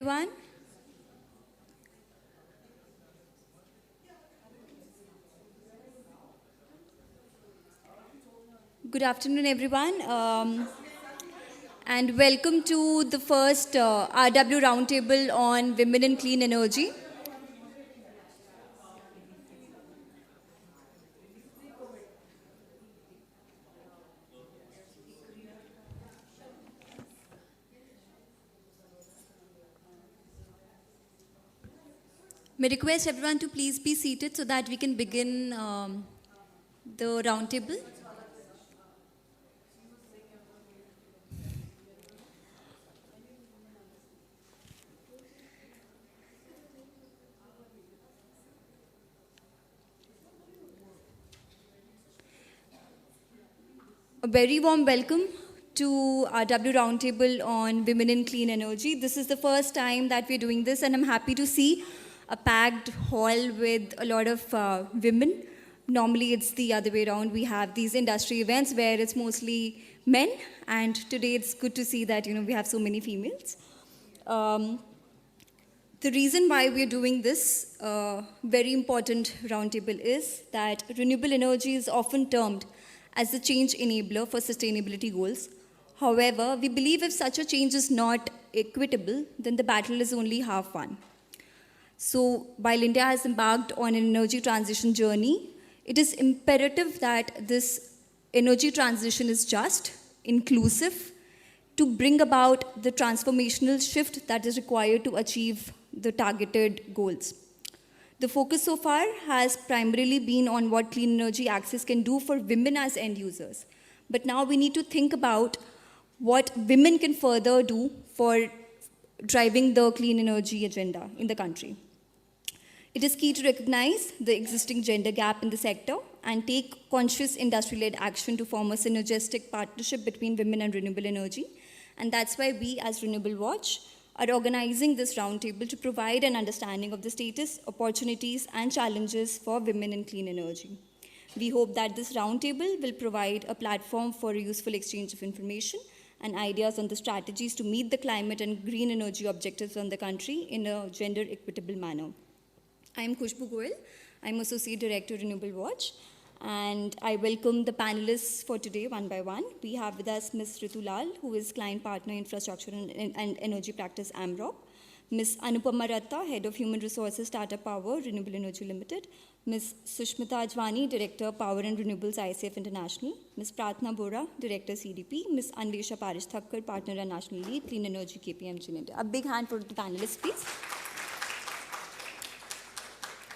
Everyone, good afternoon, everyone, and welcome to the first RW Roundtable on Women in Clean Energy. May request everyone to please be seated so that we can begin the roundtable. A very warm welcome to our W Roundtable on Women in Clean Energy. This is the first time that we're doing this, and I'm happy to see a packed hall with a lot of women. Normally, it's the other way around. We have these industry events where it's mostly men, and today it's good to see that we have so many females. Um, the reason why we're doing this very important roundtable is that renewable energy is often termed as the change enabler for sustainability goals. However, we believe if such a change is not equitable, then the battle is only half won. So, while India has embarked on an energy transition journey, it is imperative that this energy transition is just, inclusive, to bring about the transformational shift that is required to achieve the targeted goals. The focus so far has primarily been on what clean energy access can do for women as end users. But now we need to think about what women can further do for driving the clean energy agenda in the country. It is key to recognize the existing gender gap in the sector and take conscious industry-led action to form a synergistic partnership between women and renewable energy. And that's why we, as Renewable Watch, are organizing this roundtable to provide an understanding of the status, opportunities, and challenges for women in clean energy. We hope that this roundtable will provide a platform for a useful exchange of information and ideas on the strategies to meet the climate and green energy objectives of the country in a gender equitable manner. I am Khushbu Goyal. I am Associate Director, Renewable Watch, and I welcome the panelists for today one by one. We have with us Ms. Ritu, who is Client Partner, Infrastructure and Energy Practice, Amrop. Ms. Anupama Ratta, Head of Human Resources, Tata Power, Renewable Energy Limited. Ms. Sushmita Ajwani, Director, Power and Renewables, ICF International. Ms. Pratna Bora, Director, CDP. Ms. Anvesha Parish Thakkar, Partner and National Lead, Clean Energy, KPMG in India. A big hand for the panelists, please.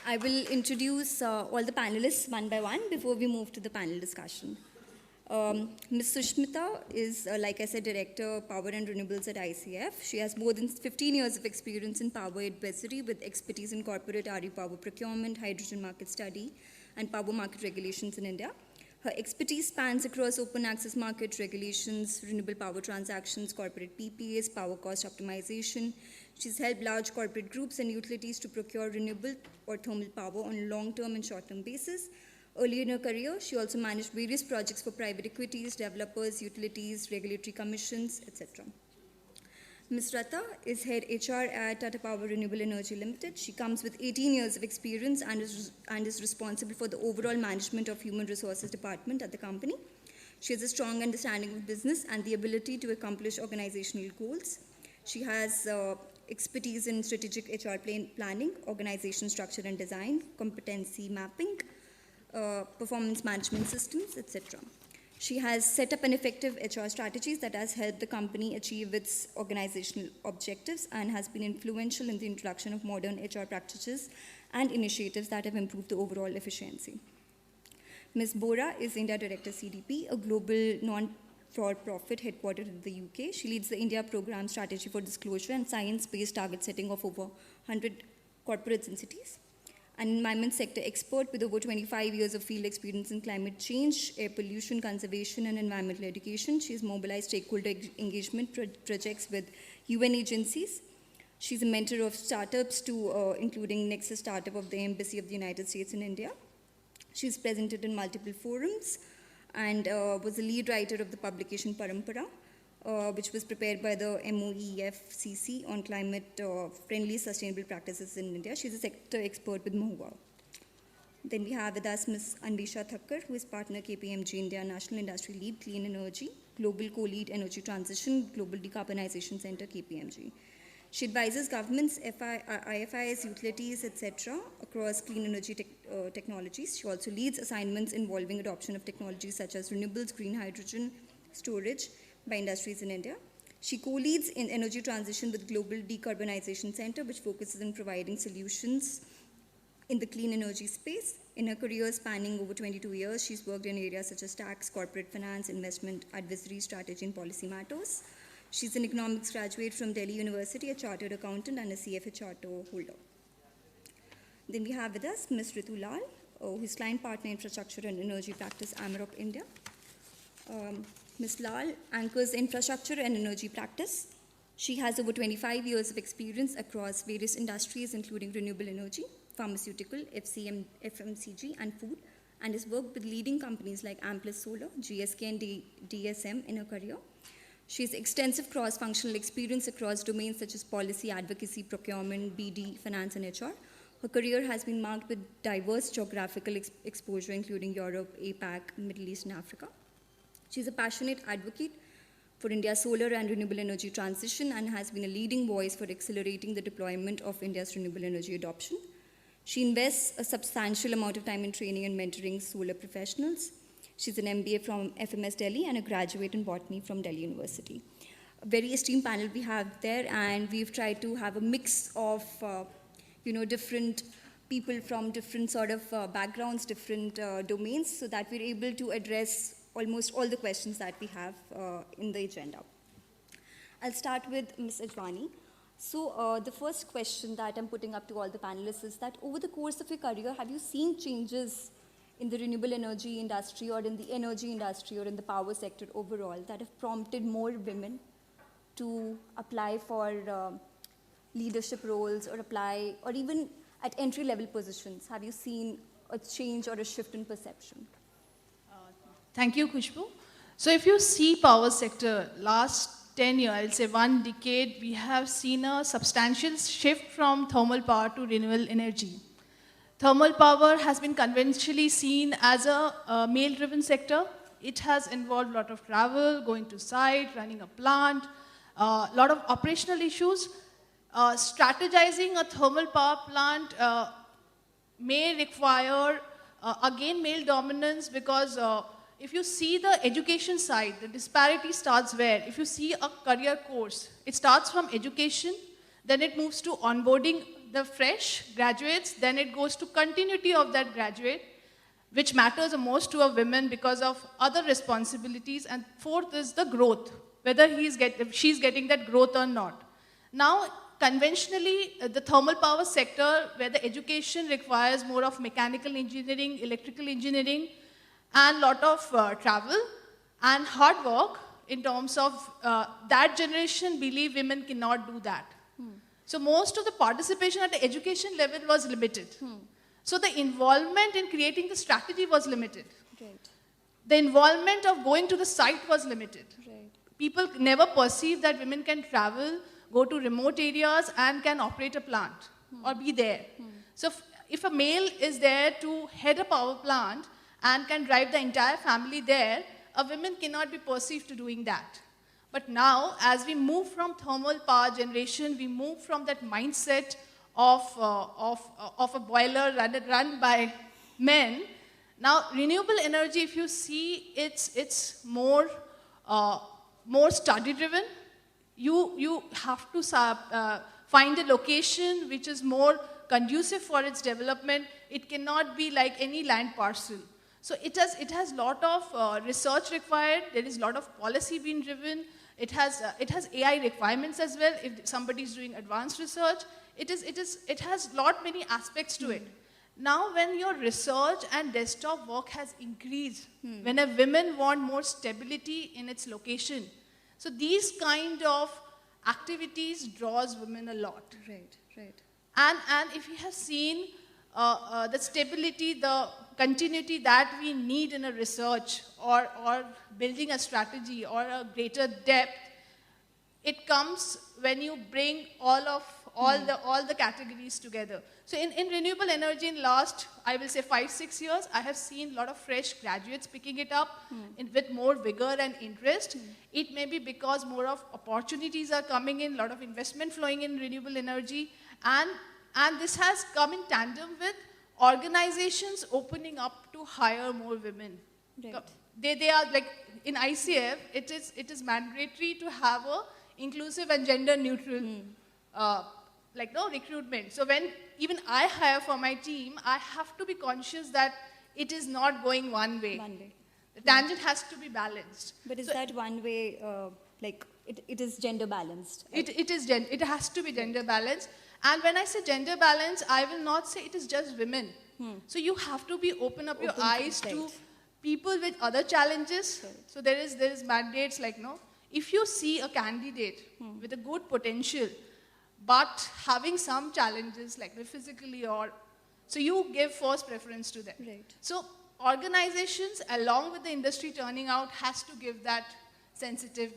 I will introduce all the panelists one by one before we move to the panel discussion. Ms. Sushmita is, like I said, Director, Power and Renewables at ICF. She has more than 15 years of experience in power advisory with expertise in corporate RE power procurement, hydrogen market study, and power market regulations in India. Her expertise spans across open access market regulations, renewable power transactions, corporate PPAs, power cost optimization. She's helped large corporate groups and utilities to procure renewable or thermal power on a long-term and short-term basis. Early in her career, she also managed various projects for private equities, developers, utilities, regulatory commissions, etc. Ms. Ratta is Head HR at Tata Power Renewable Energy Limited. She comes with 18 years of experience and is responsible for the overall management of human resources department at the company. She has a strong understanding of business and the ability to accomplish organizational goals. She has expertise in strategic HR planning, organization structure and design, competency mapping, performance management systems, etc. She has set up an effective HR strategies that has helped the company achieve its organizational objectives and has been influential in the introduction of modern HR practices and initiatives that have improved the overall efficiency. Ms. Bora is India Director CDP, a global non-for-profit headquartered in the UK. She leads the India Program Strategy for Disclosure and Science-Based Target Setting of over 100 corporates and cities. An environment sector expert with over 25 years of field experience in climate change, air pollution, conservation, and environmental education. She has mobilized stakeholder engagement projects with UN agencies. She's a mentor of startups including Nexus Startup of the Embassy of the United States in India. She's presented in multiple forums and was the lead writer of the publication Parampara. which was prepared by the MOEFCC on climate-friendly sustainable practices in India. She's a sector expert with Mahua. Then we have with us Ms. Anvisha Thakkar, who is partner KPMG India National Industry Lead Clean Energy, Global Co-Lead Energy Transition, Global Decarbonization Center, KPMG. She advises governments, IFIs, utilities, etc. across clean energy technologies. She also leads assignments involving adoption of technologies such as renewables, green hydrogen, storage by industries in India. She co-leads in energy transition with Global Decarbonization Center, which focuses on providing solutions in the clean energy space. In her career spanning over 22 years, she's worked in areas such as tax, corporate finance, investment, advisory, strategy, and policy matters. She's an economics graduate from Delhi University, a chartered accountant, and a CFA charter holder. Then we have with us Ms. Ritu Lal, who is client partner infrastructure and energy practice, Amrop, India. Ms. Lal anchors infrastructure and energy practice. She has over 25 years of experience across various industries, including renewable energy, pharmaceutical, FMCG, and food, and has worked with leading companies like Amplus Solar, GSK, and DSM in her career. She has extensive cross-functional experience across domains such as policy, advocacy, procurement, BD, finance, and HR. Her career has been marked with diverse geographical exposure, including Europe, APAC, Middle East, and Africa. She is a passionate advocate for India's solar and renewable energy transition and has been a leading voice for accelerating the deployment of India's renewable energy adoption. She invests a substantial amount of time in training and mentoring solar professionals. She's an MBA from FMS Delhi and a graduate in botany from Delhi University. A very esteemed panel we have there, and we've tried to have a mix of different people from different sort of backgrounds, different domains, so that we're able to address almost all the questions that we have in the agenda. I'll start with Ms. Ajwani. So the first question that I'm putting up to all the panelists is that over the course of your career, have you seen changes in the renewable energy industry or in the energy industry or in the power sector overall that have prompted more women to apply for leadership roles or apply, or even at entry-level positions? Have you seen a change or a shift in perception? Thank you, Khushbu. So if you see power sector, last 10 years, I'll say 1 decade, we have seen a substantial shift from thermal power to renewable energy. Thermal power has been conventionally seen as a male-driven sector. It has involved a lot of travel, going to site, running a plant, a lot of operational issues. Strategizing a thermal power plant may require, again, male dominance, because if you see the education side, the disparity starts where? If you see a career course, it starts from education, then it moves to onboarding the fresh graduates, then it goes to continuity of that graduate, which matters the most to a woman because of other responsibilities. And fourth is the growth, whether she's getting that growth or not. Now, conventionally, the thermal power sector, where the education requires more of mechanical engineering, electrical engineering, and a lot of travel and hard work in terms of that generation believe women cannot do that. So most of the participation at the education level was limited. So the involvement in creating the strategy was limited. Right. The involvement of going to the site was limited. Right. People never perceive that women can travel, go to remote areas, and can operate a plant or be there. So if a male is there to head a power plant and can drive the entire family there, a woman cannot be perceived to doing that. But now, as we move from thermal power generation, we move from that mindset of a boiler run by men. Now, renewable energy, if you see, it's more study-driven. You have to find a location which is more conducive for its development. It cannot be like any land parcel. So it has lot of research required. There is a lot of policy being driven. It has AI requirements as well. If somebody is doing advanced research, it has many aspects to it. Now, when your research and desktop work has increased, when a women want more stability in its location, so these kind of activities draws women a lot. Right. And if you have seen the stability, the continuity that we need in a research or building a strategy or a greater depth, it comes when you bring all the categories together. So in renewable energy in last, I will say 5-6 years, I have seen a lot of fresh graduates picking it up with more vigor and interest. It may be because more of opportunities are coming in, a lot of investment flowing in renewable energy, and this has come in tandem with organizations opening up to hire more women. Right. They are like, in ICF, it is mandatory to have a inclusive and gender neutral recruitment. So when even I hire for my team, I have to be conscious that it is not going one way. The tangent has to be balanced. But is that one way, it is gender balanced? It has to be gender balanced. And when I say gender balance, I will not say it is just women. So you have to be open your eyes to people with other challenges. Right. So there is mandates like, if you see a candidate with a good potential, but having some challenges like physically so you give first preference to them. Right. So organizations along with the industry turning out has to give that sensitive.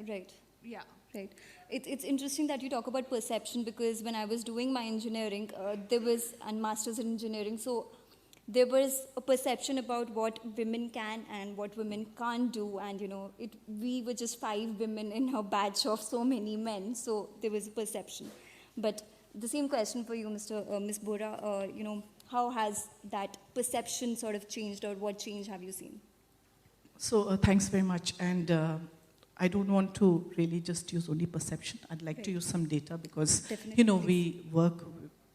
Right. Yeah. Right. It's interesting that you talk about perception, because when I was doing my engineering, and master's in engineering, so there was a perception about what women can and what women can't do, and we were just 5 women in a batch of so many men, so there was a perception. But the same question for you, Ms. Bora, how has that perception sort of changed, or what change have you seen? So thanks very much, and I don't want to really just use only perception. I'd like to use some data, because Definitely. We work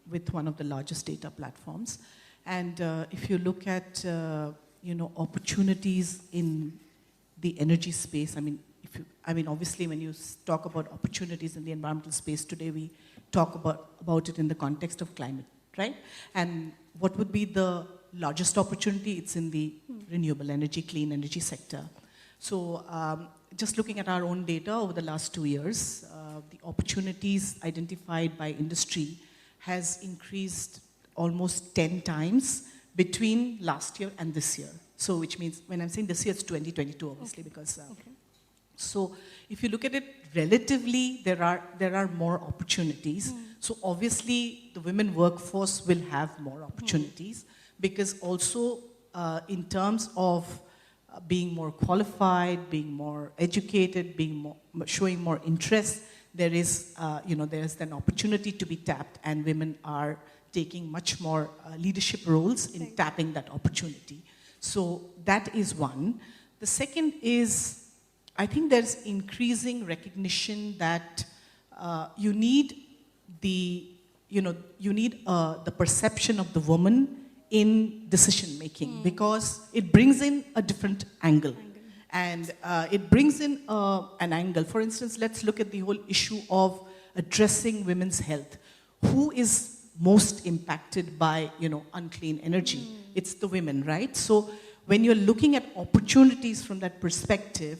with one of the largest data platforms. And if you look at, opportunities in the energy space, obviously when you talk about opportunities in the environmental space today, we talk about it in the context of climate, right? And what would be the largest opportunity? It's in the renewable energy, clean energy sector. So just looking at our own data over the last 2 years, the opportunities identified by industry has increased almost 10 times between last year and this year. So which means, when I'm saying this year, it's 2022, obviously, because... So if you look at it relatively, there are more opportunities. So obviously, the women workforce will have more opportunities, because also in terms of being more qualified, being more educated, showing more interest, there is an opportunity to be tapped, and women are taking much more leadership roles in tapping that opportunity. So that is one. The second is, I think there's increasing recognition that you need the perception of the woman in decision making, because it brings in a different angle. And it brings in an angle. For instance, let's look at the whole issue of addressing women's health. Who is most impacted by, unclean energy? It's the women, right? So when you're looking at opportunities from that perspective,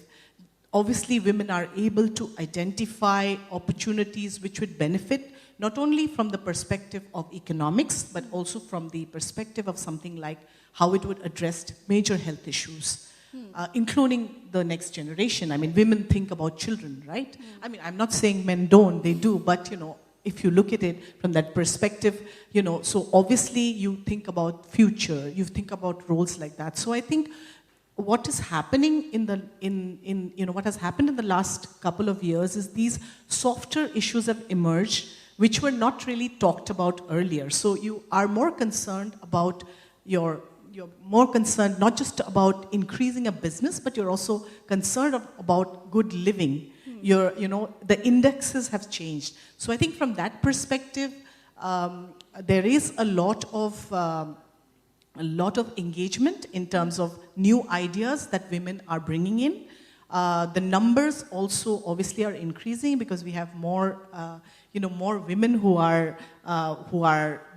obviously women are able to identify opportunities which would benefit not only from the perspective of economics, but also from the perspective of something like how it would address major health issues, including the next generation. Women think about children, right? I'm not saying men don't, they do, but, if you look at it from that perspective, so obviously you think about future, you think about roles like that. So I think what is happening what has happened in the last couple of years is these softer issues have emerged, which were not really talked about earlier. So you are more concerned about you're more concerned not just about increasing a business, but you're also concerned about good living. The indexes have changed. So I think from that perspective, there is a lot of engagement in terms of new ideas that women are bringing in. The numbers also obviously are increasing, because we have more women who are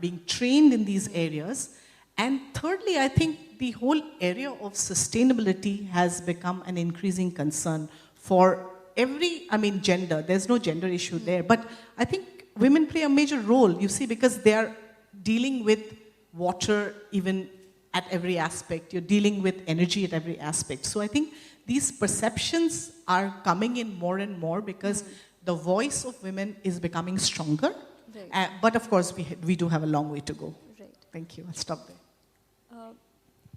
being trained in these areas. And thirdly, I think the whole area of sustainability has become an increasing concern for gender. There's no gender issue there, but I think women play a major role, you see, because they are dealing with water even at every aspect. You're dealing with energy at every aspect. So I think these perceptions are coming in more and more, because the voice of women is becoming stronger. Right. But of course, we do have a long way to go. Right. Thank you. I'll stop there.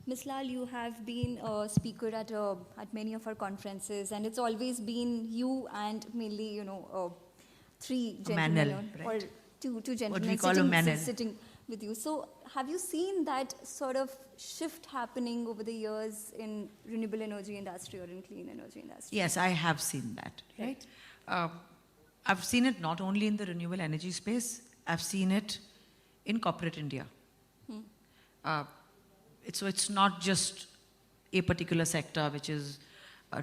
Ms. Lal, you have been a speaker at many of our conferences, and it's always been you and mainly, three gentlemen manel, or right? two What gentlemen we call a manel. sitting with you. So, have you seen that sort of shift happening over the years in renewable energy industry or in clean energy industry? Yes, I have seen that. Right. I've seen it not only in the renewable energy space. I've seen it in corporate India. So it's not just a particular sector which is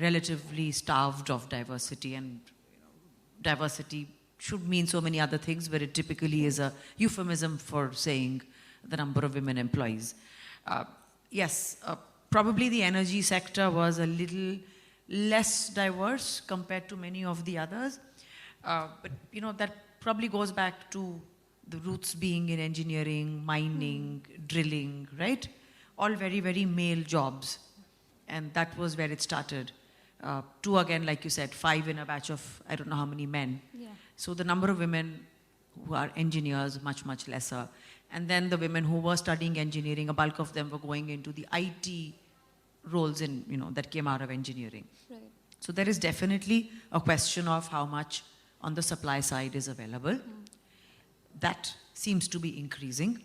relatively starved of diversity, and diversity should mean so many other things, but it typically is a euphemism for saying the number of women employees. Yes, probably the energy sector was a little less diverse compared to many of the others, but that probably goes back to the roots being in engineering, mining, drilling, right? All very, very male jobs. And that was where it started. Two, again, like you said, 5 in a batch of I don't know how many men. Yeah. So the number of women who are engineers, much, much lesser. And then the women who were studying engineering, a bulk of them were going into the IT roles that came out of engineering. Right. So there is definitely a question of how much on the supply side is available. That seems to be increasing.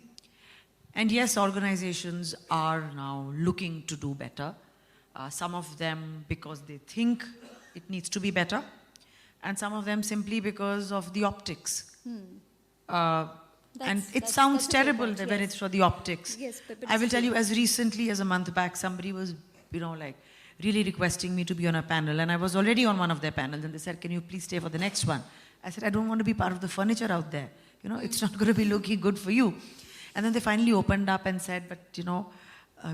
And yes, organizations are now looking to do better. Some of them because they think it needs to be better, and some of them simply because of the optics. And it sounds that's a good terrible point, when yes. it's for the optics. Yes, but I will it's tell true. you, as recently as a month back, somebody was, really requesting me to be on a panel, and I was already on one of their panels, and they said, "Can you please stay for the next one?" I said, "I don't want to be part of the furniture out there. It's not going to be looking good for you." And then they finally opened up and said, "But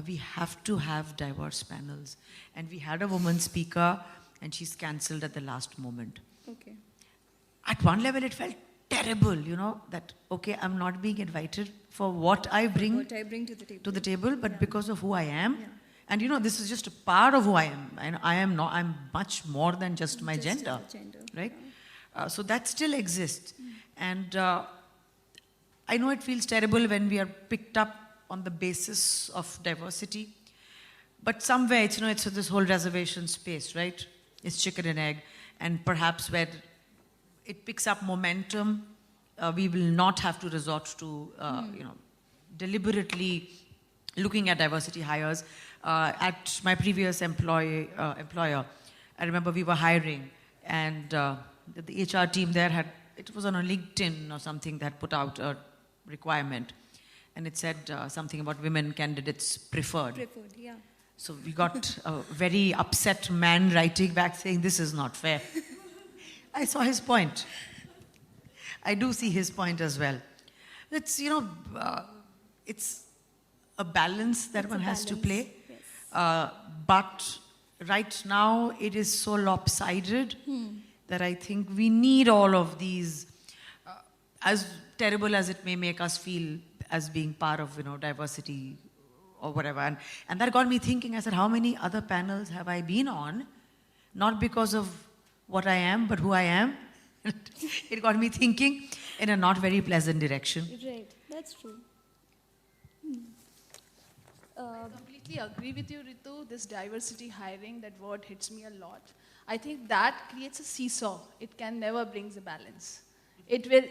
we have to have diverse panels." And we had a woman speaker, and she's cancelled at the last moment. Okay. At one level, it felt terrible, that, okay, I'm not being invited for what I bring What I bring to the table, but because of who I am. Yeah. And this is just a part of who I am. And I'm much more than just my Just gender, the gender, right? So that still exists. And I know it feels terrible when we are picked up on the basis of diversity, but somewhere it's this whole reservation space, right? It's chicken and egg, and perhaps where it picks up momentum, we will not have to resort to deliberately looking at diversity hires. At my previous employer, I remember we were hiring, and the HR team there it was on a LinkedIn or something that put out a requirement, and it said something about women candidates preferred. Preferred, yeah. So we got a very upset man writing back saying, "This is not fair." I saw his point. I do see his point as well. It's, it's a balance that one has to play. Yes. But right now, it is so lopsided that I think we need all of these, as terrible as it may make us feel as being part of, diversity or whatever. And that got me thinking. I said, how many other panels have I been on? Not because of what I am, but who I am. It got me thinking in a not very pleasant direction. Right, that's true. I completely agree with you, Ritu. This diversity hiring, that word hits me a lot. I think that creates a seesaw. It can never bring the balance. It will,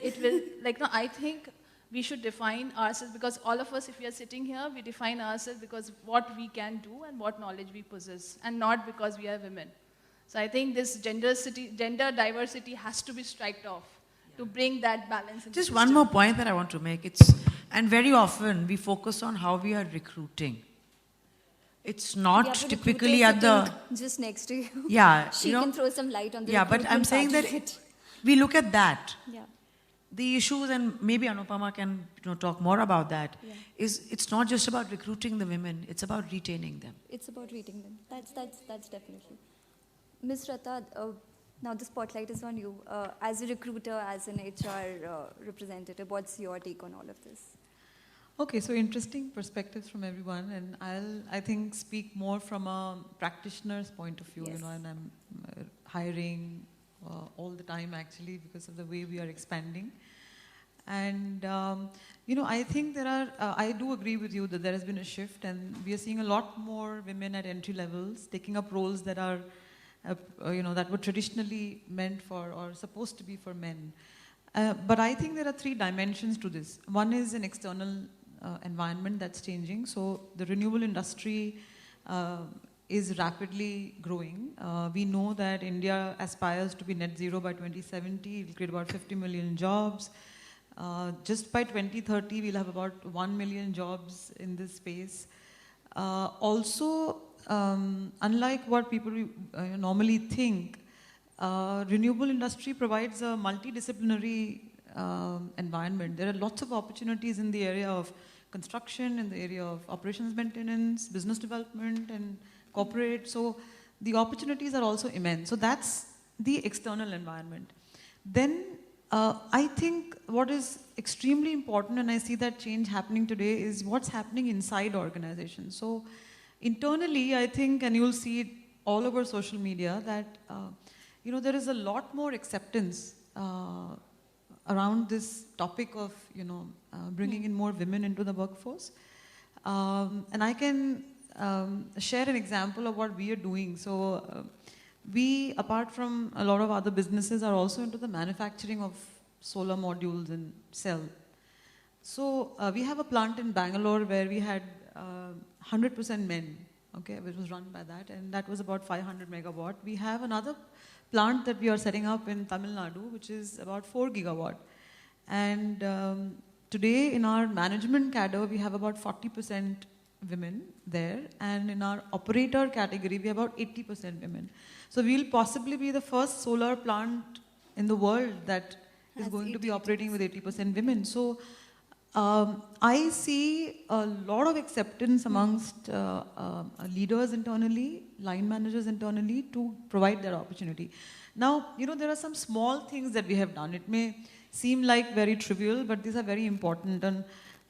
I think we should define ourselves, because all of us, if we are sitting here, we define ourselves because what we can do and what knowledge we possess, and not because we are women. So I think this gender diversity has to be striked off to bring that balance. Just one more point that I want to make. And very often we focus on how we are recruiting. It's not Yeah, but typically recruiter at the... sitting just next to you. Yeah, She can throw some light on the Yeah, but I'm recruitment saying part that of it. we look at that. Yeah. The issues, and maybe Anupama can talk more about that, Yeah. is it's not just about recruiting the women, it's about retaining them. It's about reading them. That's definitely. Ms. Ratta, now the spotlight is on you. As a recruiter, as an HR representative, what's your take on all of this? Okay, so interesting perspectives from everyone, and I think, speak more from a practitioner's point of view, Yes. And I'm hiring all the time actually because of the way we are expanding. And, I think I do agree with you that there has been a shift and we are seeing a lot more women at entry levels taking up roles that are, that were traditionally meant for or supposed to be for men. But I think there are three dimensions to this. One is an external environment that's changing. So the renewable industry is rapidly growing. We know that India aspires to be net zero by 2070. It will create about 50 million jobs. Just by 2030, we'll have about 1 million jobs in this space. Unlike what people normally think, renewable industry provides a multidisciplinary environment. There are lots of opportunities in the area of construction, in the area of operations maintenance, business development, and corporate. So the opportunities are also immense. So that's the external environment. Then I think what is extremely important, and I see that change happening today, is what's happening inside organizations. So internally, I think, and you'll see it all over social media, that there is a lot more acceptance around this topic of bringing in more women into the workforce. And I can share an example of what we are doing. So we, apart from a lot of other businesses, are also into the manufacturing of solar modules and cell. So we have a plant in Bangalore where we had 100% men, okay, which was run by that, and that was about 500 megawatt. We have another plant that we are setting up in Tamil Nadu, which is about 4 gigawatt. And today in our management cadre, we have about 40% women there, and in our operator category, we have about 80% women. So we'll possibly be the first solar plant in the world that is going to be operating with 80% women. So I see a lot of acceptance amongst leaders internally, line managers internally, to provide that opportunity. Now, there are some small things that we have done. It may seem like very trivial, but these are very important. And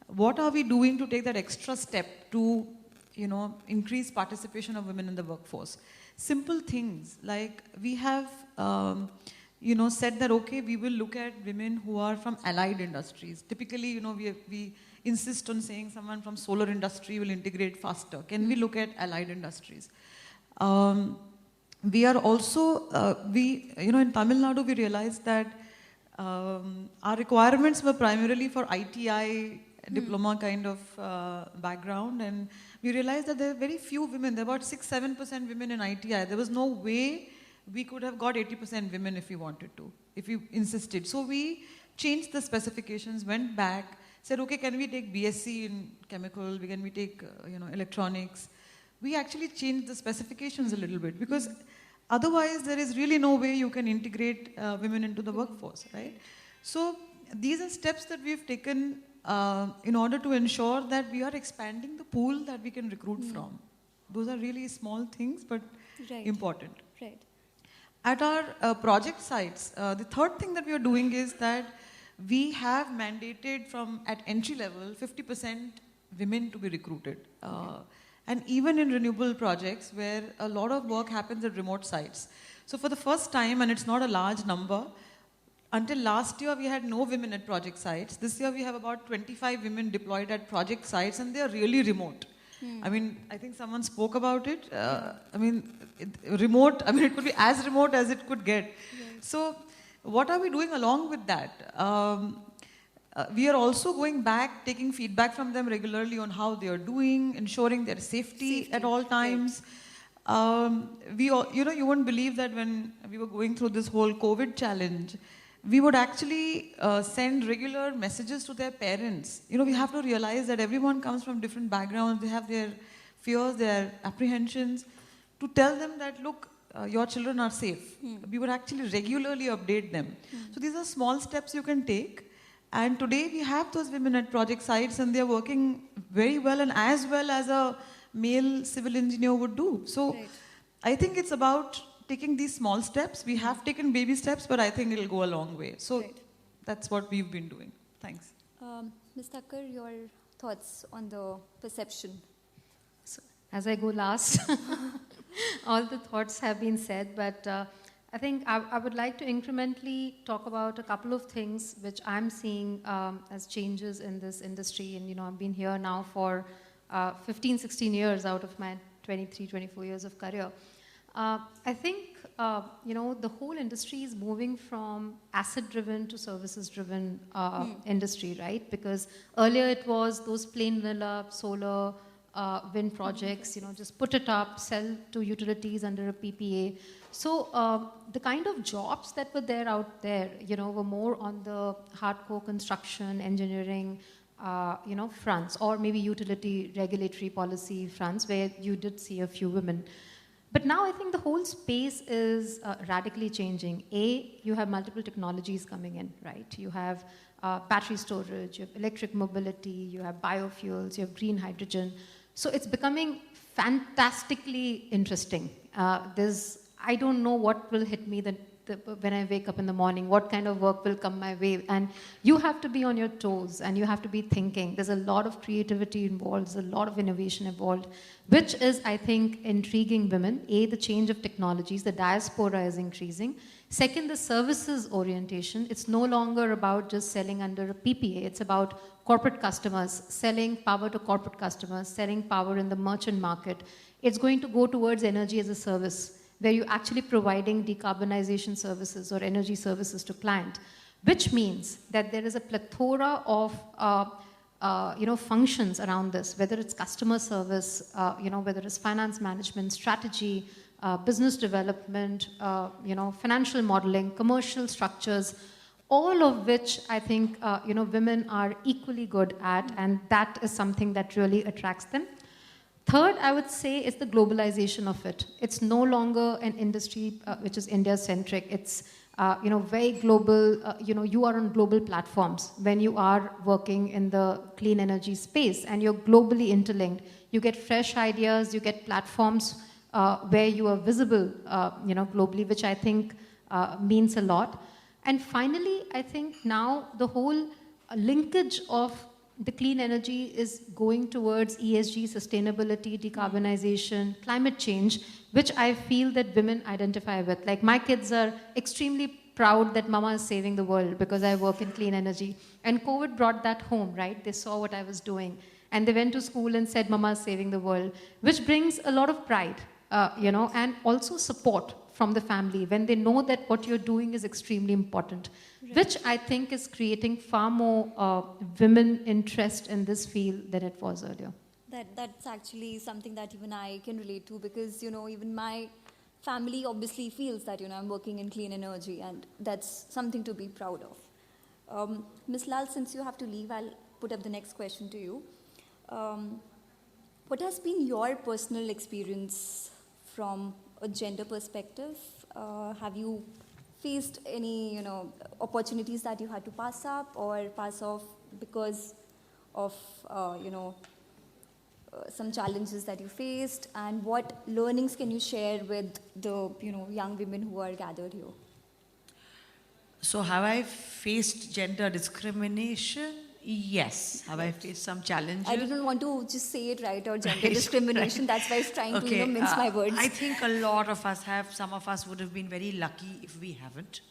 what are we doing to take that extra step to, increase participation of women in the workforce? Simple things like we have, said that, okay, we will look at women who are from allied industries. Typically, we insist on saying someone from solar industry will integrate faster. Can we look at allied industries? We are also, in Tamil Nadu, we realized that our requirements were primarily for ITI diploma kind of background, and we realized that there are very few women. There are about 6-7% women in ITI. There was no way we could have got 80% women if we wanted to, if we insisted. So we changed the specifications, went back, said, okay, can we take BSc in chemical? Can we take electronics? We actually changed the specifications a little bit because otherwise there is really no way you can integrate women into the workforce, right? So these are steps that we've taken in order to ensure that we are expanding the pool that we can recruit from. Those are really small things, but important. Right. At our project sites, the third thing that we are doing is that we have mandated at entry level 50% women to be recruited. And even in renewable projects where a lot of work happens at remote sites. So for the first time, and it's not a large number, until last year we had no women at project sites. This year we have about 25 women deployed at project sites, and they are really remote. I think someone spoke about it. Remote, it could be as remote as it could get. Right. So what are we doing along with that? We are also going back, taking feedback from them regularly on how they are doing, ensuring their safety at all times. Right. You won't believe that when we were going through this whole COVID challenge, we would actually send regular messages to their parents. We have to realize that everyone comes from different backgrounds. They have their fears, their apprehensions. To tell them that, look, your children are safe. We would actually regularly update them. So these are small steps you can take. And today we have those women at project sites, and they're working very well and as well as a male civil engineer would do. So I think it's about taking these small steps. We have taken baby steps, but I think it'll go a long way. So that's what we've been doing. Thanks. Ms. Thakkar, your thoughts on the perception? So, as I go last, all the thoughts have been said, but I think I would like to incrementally talk about a couple of things which I'm seeing as changes in this industry. And, I've been here now for 15, 16 years out of my 23, 24 years of career. I think, the whole industry is moving from asset-driven to services-driven industry, right? Because earlier it was those plain vanilla solar wind projects, just put it up, sell to utilities under a PPA. So the kind of jobs that were there out there, were more on the hardcore construction, engineering, fronts, or maybe utility regulatory policy fronts where you did see a few women. But now I think the whole space is radically changing. You have multiple technologies coming in, right? You have battery storage, you have electric mobility, you have biofuels, you have green hydrogen. So it's becoming fantastically interesting. I don't know what will hit me when I wake up in the morning, what kind of work will come my way. And you have to be on your toes and you have to be thinking. There's a lot of creativity involved, there's a lot of innovation involved, which is, I think, intriguing women. The change of technologies, the diaspora is increasing. Second, the services orientation. It's no longer about just selling under a PPA. It's about corporate customers, selling power to corporate customers, selling power in the merchant market. It's going to go towards energy as a service, where you're actually providing decarbonization services or energy services to client, which means that there is a plethora of functions around this, whether it's customer service, whether it's finance management, strategy, business development, financial modeling, commercial structures, all of which I think women are equally good at, and that is something that really attracts them. Third, I would say, is the globalization of it. It's no longer an industry which is India-centric. It's very global. You are on global platforms when you are working in the clean energy space, and you're globally interlinked. You get fresh ideas. You get platforms where you are visible, globally, which I think means a lot. And finally, I think now the whole linkage of the clean energy is going towards ESG, sustainability, decarbonization, climate change, which I feel that women identify with. Like, my kids are extremely proud that mama is saving the world because I work in clean energy. And COVID brought that home, right? They saw what I was doing. And they went to school and said, mama is saving the world, which brings a lot of pride, and also support from the family when they know that what you're doing is extremely important, right, which I think is creating far more women interest in this field than it was earlier. That's actually something that even I can relate to, because, even my family obviously feels that, I'm working in clean energy, and that's something to be proud of. Ms. Lal, since you have to leave, I'll put up the next question to you. What has been your personal experience from a gender perspective? Have you faced any, opportunities that you had to pass up or pass off because of, some challenges that you faced? And what learnings can you share with the, young women who are gathered here? So have I faced gender discrimination? Yes. Have I faced some challenges? I didn't want to just say it right, or gender discrimination. That's why I was trying to mince my words. I think a lot of us have. Some of us would have been very lucky if we haven't.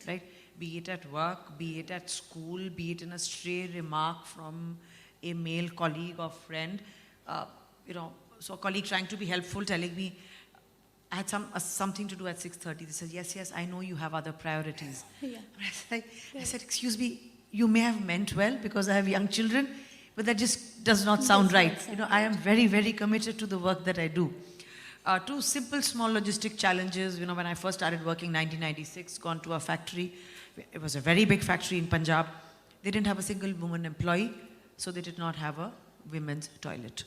Right? Be it at work, be it at school, be it in a stray remark from a male colleague or friend. So a colleague trying to be helpful, telling me, I had something to do at 6:30. They said, yes, I know you have other priorities. Yeah. I said, excuse me, you may have meant well because I have young children, but that just does not sound right. I am very, very committed to the work that I do. Two simple, small logistic challenges. When I first started working in 1996, gone to a factory. It was a very big factory in Punjab. They didn't have a single woman employee, so they did not have a women's toilet.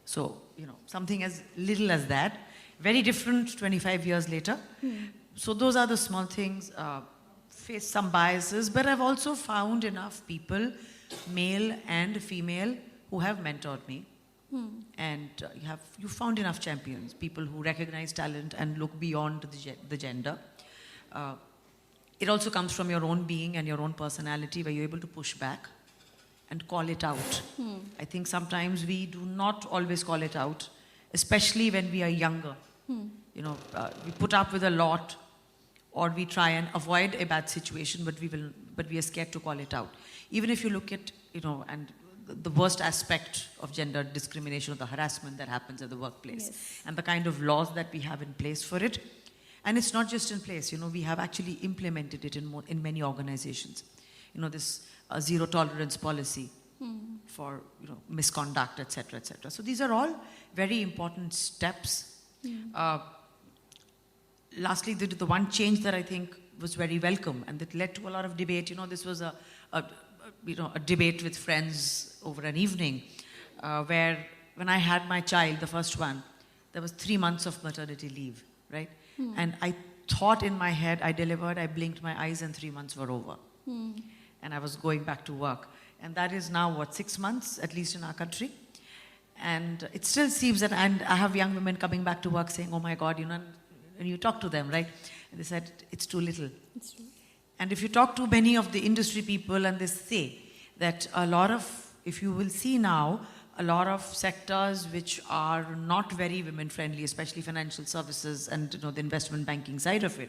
So, something as little as that. Very different 25 years later. So those are the small things. Face some biases, but I've also found enough people, male and female, who have mentored me. And you found enough champions, people who recognize talent and look beyond the gender. It also comes from your own being and your own personality, where you're able to push back and call it out. I think sometimes we do not always call it out, especially when we are younger. We put up with a lot, or we try and avoid a bad situation, but we are scared to call it out. Even if you look at, and the worst aspect of gender discrimination or the harassment that happens at the workplace, Yes. and the kind of laws that we have in place for it. And it's not just in place, we have actually implemented it in many organizations. This zero tolerance policy for misconduct, etc., etc. So these are all very important steps. Lastly, the one change that I think was very welcome and that led to a lot of debate. This was a debate with friends over an evening where when I had my child, the first one, there was 3 months of maternity leave, right? And I thought in my head, I delivered, I blinked my eyes, and 3 months were over. And I was going back to work. And that is now, 6 months, at least in our country. And it still seems that, and I have young women coming back to work saying, oh my God, and you talk to them, right? And they said, it's too little. It's true. And if you talk to many of the industry people, and they say that a lot of, if you will see now, a lot of sectors which are not very women friendly, especially financial services and the investment banking side of it,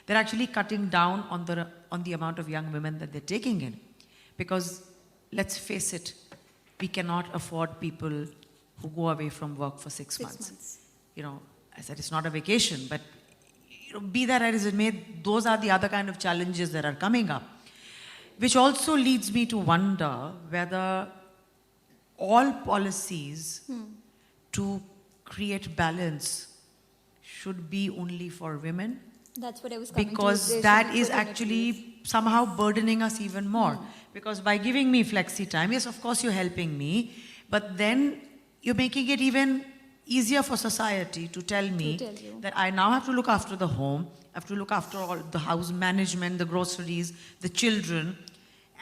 they're actually cutting down on the amount of young women that they're taking in. Because let's face it, we cannot afford people who go away from work for 6 months. I said it's not a vacation, but be that as it may, those are the other kind of challenges that are coming up. Which also leads me to wonder whether all policies to create balance should be only for women. That's what I was coming to. Because There that should be is equal actually somehow burdening us even more. Because by giving me flexi time, yes, of course you're helping me, but then you're making it even easier for society to tell me that I now have to look after the home, I have to look after all the house management, the groceries, the children,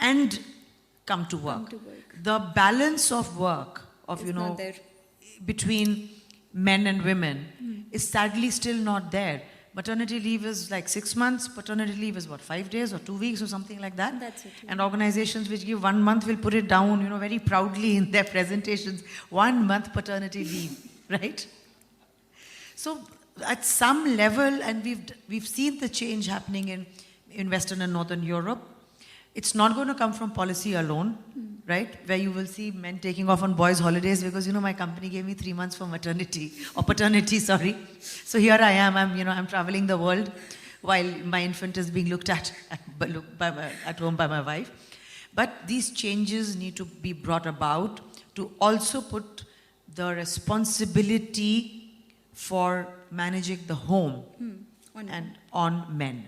and come to work. The balance of work, not there. between men and women is sadly still not there. Maternity leave is like 6 months. Paternity leave is 5 days or 2 weeks or something like that. That's it. And organizations which give 1 month will put it down, very proudly in their presentations. 1 month paternity leave, right? So at some level, and we've seen the change happening in Western and Northern Europe. It's not going to come from policy alone, right? Where you will see men taking off on boys' holidays because, my company gave me 3 months for maternity, or paternity, sorry. So here I am, I'm traveling the world while my infant is being looked at at home by my wife. But these changes need to be brought about to also put the responsibility for managing the home on men.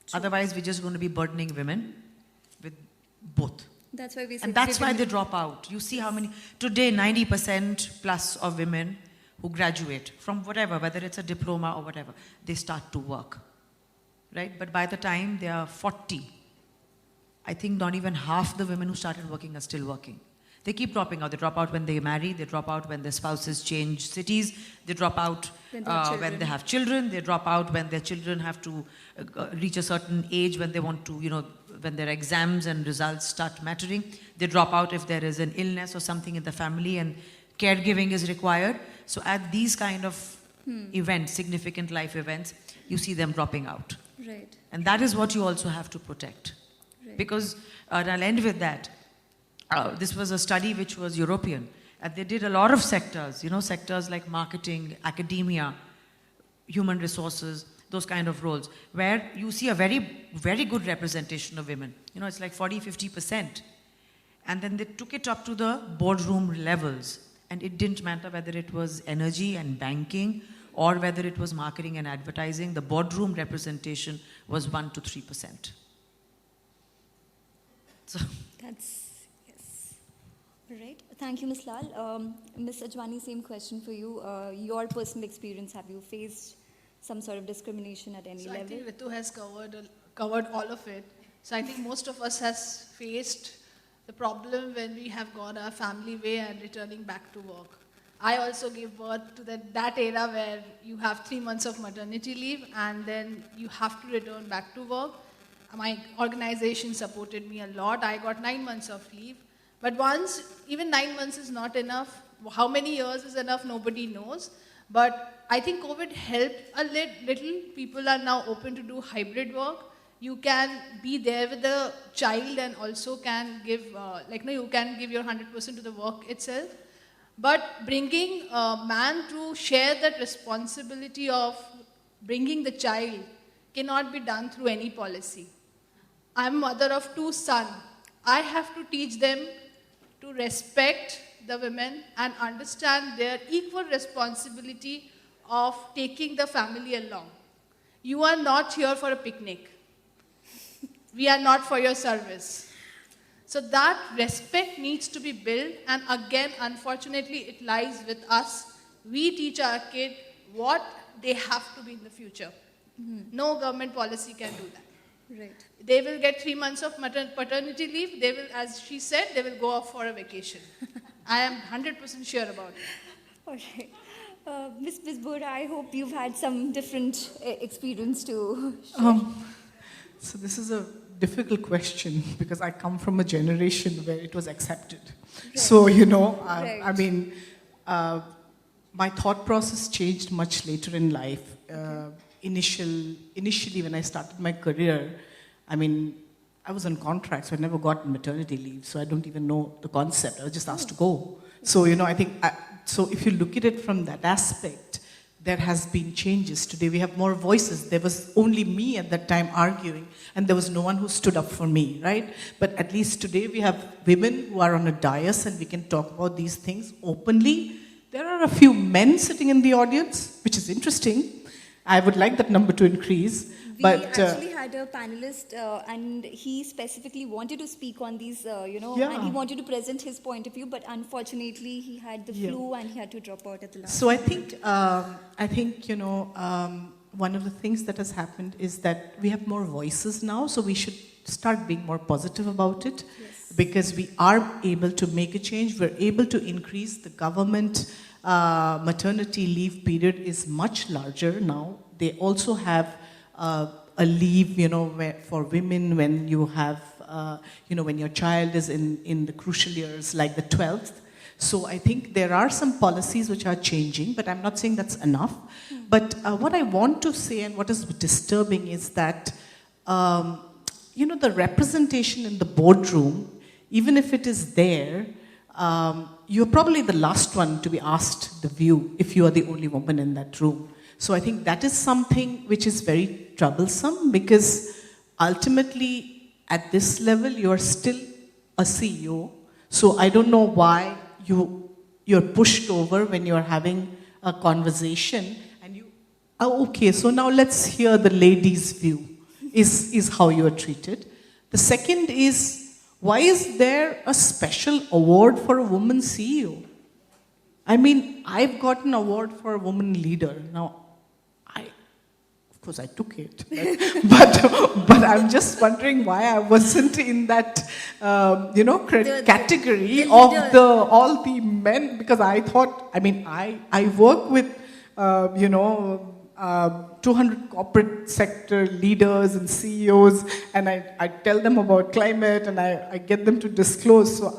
True. Otherwise, we're just going to be burdening women with both. That's why we say. And that's why they drop out. You see how many, today 90% plus of women who graduate from whatever, whether it's a diploma or whatever, they start to work, right? But by the time they are 40, I think not even half the women who started working are still working. They keep dropping out. They drop out when they marry. They drop out when their spouses change cities. They drop out when they have children. They drop out when their children have to reach a certain age when they want to, when their exams and results start mattering. They drop out if there is an illness or something in the family and caregiving is required. So at these kind of events, significant life events, you see them dropping out. Right. And that is what you also have to protect. Right. Because, and I'll end with that. This was a study which was European, and they did a lot of sectors, sectors like marketing, academia, human resources, those kind of roles, where you see a very, very good representation of women. It's like 40-50%. And then they took it up to the boardroom levels, and it didn't matter whether it was energy and banking or whether it was marketing and advertising. The boardroom representation was 1 to 3%. So that's. Right. Thank you, Ms. Lal. Ms. Ajwani, same question for you. Your personal experience, have you faced some sort of discrimination at any level? I think Ritu has covered all of it. So I think most of us has faced the problem when we have gone our family way and returning back to work. I also gave birth to that era where you have 3 months of maternity leave and then you have to return back to work. My organization supported me a lot. I got 9 months of leave. But even 9 months is not enough. How many years is enough, nobody knows. But I think COVID helped a little. People are now open to do hybrid work. You can be there with the child and also can give, you can give your 100% to the work itself. But bringing a man to share that responsibility of bringing the child cannot be done through any policy. I'm mother of 2 sons. I have to teach them to respect the women and understand their equal responsibility of taking the family along. You are not here for a picnic. We are not for your service. So that respect needs to be built, and again, unfortunately, it lies with us. We teach our kid what they have to be in the future. No government policy can do that. Right. They will get 3 months of paternity leave. They will, as she said, they will go off for a vacation. I am 100% sure about it. All right. Ms. Bora, I hope you've had some different experience to share. So this is a difficult question because I come from a generation where it was accepted. Right. So, Right. I mean, my thought process changed much later in life. Initially, when I started my career, I mean, I was on contract, so I never got maternity leave, so I don't even know the concept. I was just asked to go. So, I think, so if you look at it from that aspect, there has been changes. Today we have more voices. There was only me at that time arguing, and there was no one who stood up for me, right? But at least today we have women who are on a dais and we can talk about these things openly. There are a few men sitting in the audience, which is interesting. I would like that number to increase. We But actually had a panelist, and he specifically wanted to speak on these, and he wanted to present his point of view, but unfortunately he had the flu and he had to drop out at the last. So I think, one of the things that has happened is that we have more voices now, so we should start being more positive about it. Yes. Because we are able to make a change. We're able to increase the government maternity leave period is much larger now. They also have a leave, for women when you have, when your child is in the crucial years, like the 12th. So I think there are some policies which are changing, but I'm not saying that's enough. But what I want to say and what is disturbing is that, the representation in the boardroom, even if it is there, you're probably the last one to be asked the view if you are the only woman in that room. So I think that is something which is very troublesome because ultimately at this level you're still a CEO. So I don't know why you're pushed over when you're having a conversation and okay, so now let's hear the lady's view is how you are treated. The second is, why is there a special award for a woman CEO? I mean, I've got an award for a woman leader. Now, of course I took it, but I'm just wondering why I wasn't in that, category of all the men, because I thought, I work with, 200 corporate sector leaders and CEOs, and I tell them about climate, and I get them to disclose. So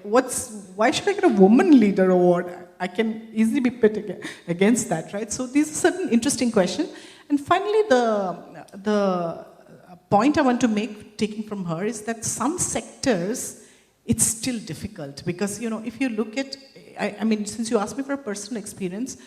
why should I get a woman leader award? I can easily be pit against that, right? So these are certain interesting questions. And finally, the point I want to make, taking from her, is that some sectors, it's still difficult. Because, if you look at, since you asked me for a personal experience,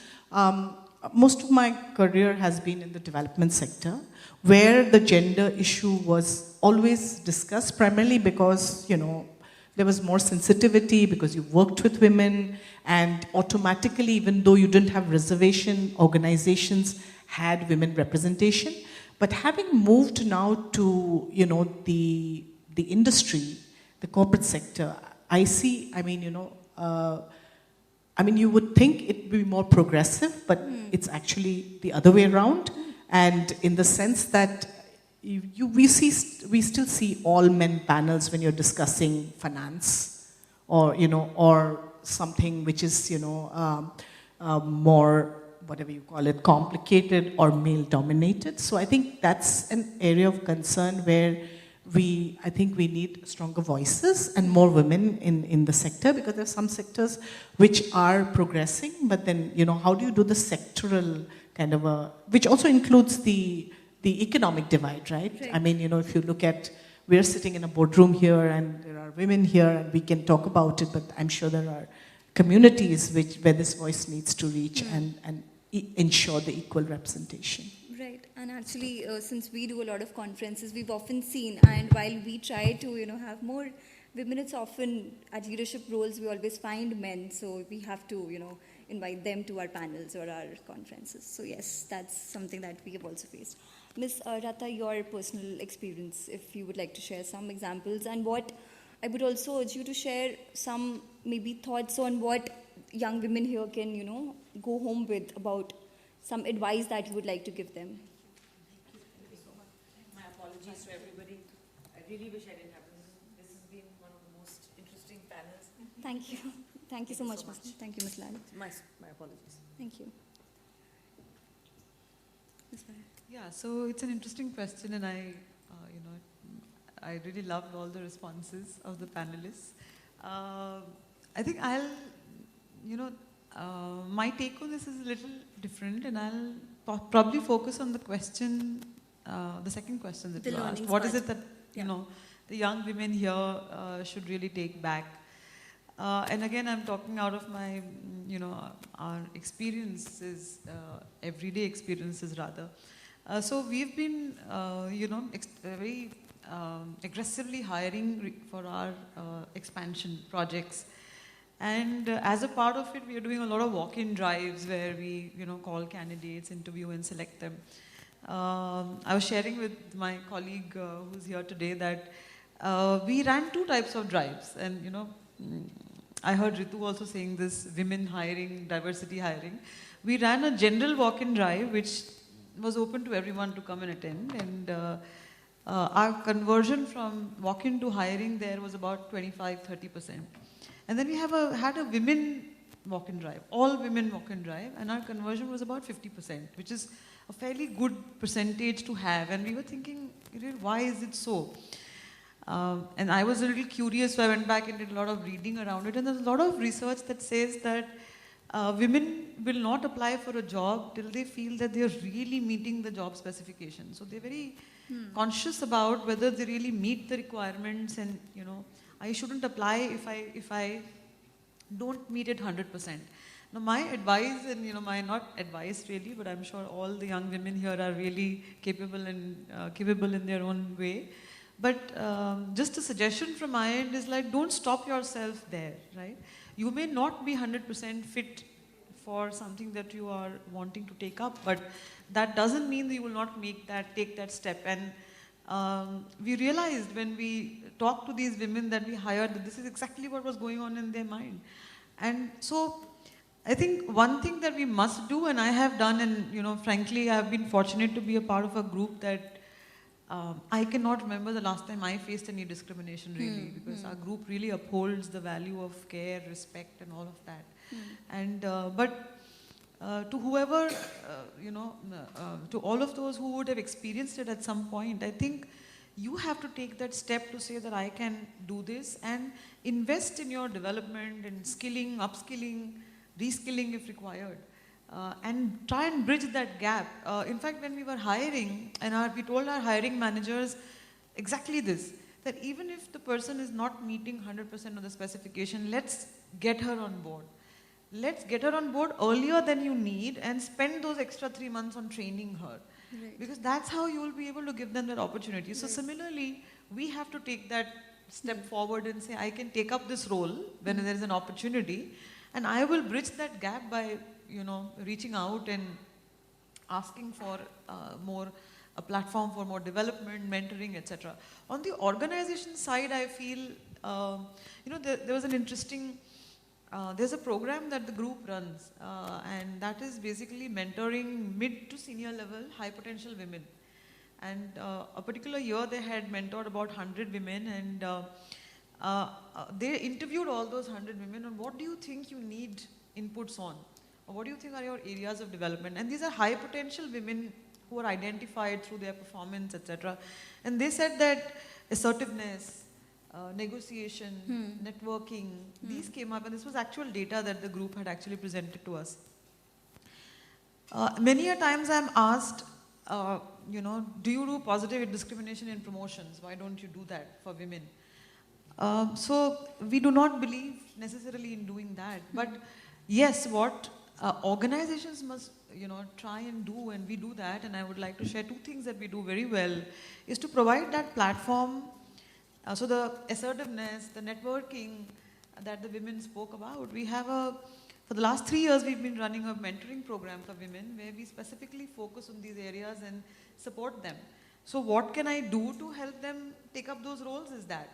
most of my career has been in the development sector, where the gender issue was always discussed, primarily because, there was more sensitivity, because you worked with women, and automatically, even though you didn't have reservation, organizations had women representation. But having moved now to, the industry, the corporate sector, I see, you would think it would be more progressive, but it's actually the other way around. And in the sense that we still see all men panels when you're discussing finance or something which is, more, whatever you call it, complicated or male dominated. So I think that's an area of concern where I think we need stronger voices and more women in the sector, because there are some sectors which are progressing, but then, how do you do the sectoral kind of which also includes the economic divide, right? Right. I mean, if you look at, we're sitting in a boardroom here and there are women here and we can talk about it, but I'm sure there are communities where this voice needs to reach and ensure the equal representation. Right, and actually, since we do a lot of conferences, we've often seen, and while we try to, have more women, it's often at leadership roles, we always find men, so we have to, invite them to our panels or our conferences. So yes, that's something that we have also faced. Ms. Ratta, your personal experience, if you would like to share some examples, and what I would also urge you to share some maybe thoughts on what young women here can, go home with about some advice that you would like to give them. Thank you so much. My apologies to everybody. I really wish I didn't have this. Has been one of the most interesting panels. Thank you. Thank you so much, Ms. Thank you, Ms. Lal. My apologies. Thank you. Ms. Farah. Yeah, so it's an interesting question, and I really loved all the responses of the panelists. I think my take on this is a little different, and I'll probably focus on the question, the second question that you asked. What is it that the young women here should really take back? And again, I'm talking out of my, our experiences, everyday experiences rather. So we've been, very aggressively hiring for our expansion projects. And as a part of it, we are doing a lot of walk-in drives where we, call candidates, interview and select them. I was sharing with my colleague who's here today that we ran 2 types of drives. And, I heard Ritu also saying this, women hiring, diversity hiring. We ran a general walk-in drive, which was open to everyone to come and attend. And our conversion from walk-in to hiring there was about 25-30%. And then we had a women walk-in drive, all women walk-in drive, and our conversion was about 50%, which is a fairly good percentage to have. And we were thinking, why is it so? And I was a little curious, so I went back and did a lot of reading around it. And there's a lot of research that says that women will not apply for a job till they feel that they're really meeting the job specification. So they're very conscious about whether they really meet the requirements, and I shouldn't apply if I don't meet it 100%. Now my advice, and my not advice really, but I'm sure all the young women here are really capable in their own way. But just a suggestion from my end is don't stop yourself there, right? You may not be 100% fit for something that you are wanting to take up, but that doesn't mean that you will not take that step. And we realized when we talked to these women that we hired that this is exactly what was going on in their mind. And so I think one thing that we must do, and I have done, and frankly, I have been fortunate to be a part of a group that I cannot remember the last time I faced any discrimination really, because our group really upholds the value of care, respect, and all of that. And but to whoever, to all of those who would have experienced it at some point, I think you have to take that step to say that I can do this, and invest in your development and skilling, upskilling, reskilling if required. And try and bridge that gap. In fact, when we were hiring, and we told our hiring managers exactly this, that even if the person is not meeting 100% of the specification, let's get her on board. Let's get her on board earlier than you need and spend those extra 3 months on training her. Right. Because that's how you will be able to give them that opportunity. So similarly, we have to take that step forward and say, I can take up this role when there is an opportunity, and I will bridge that gap by reaching out and asking for a platform for more development, mentoring, etc. On the organization side, I feel, there was an interesting, there's a program that the group runs, and that is basically mentoring mid to senior level high potential women. And a particular year they had mentored about 100 women, and they interviewed all those 100 women on what do you think you need inputs on? What do you think are your areas of development? And these are high potential women who are identified through their performance, etc. And they said that assertiveness, negotiation, networking, these came up, and this was actual data that the group had actually presented to us. Many a times I'm asked, do you do positive discrimination in promotions? Why don't you do that for women? So we do not believe necessarily in doing that. But yes, what organizations must try and do, and we do that, and I would like to share two things that we do very well, is to provide that platform. So the assertiveness, the networking that the women spoke about, we have for the last 3 years, we've been running a mentoring program for women where we specifically focus on these areas and support them. So what can I do to help them take up those roles is that.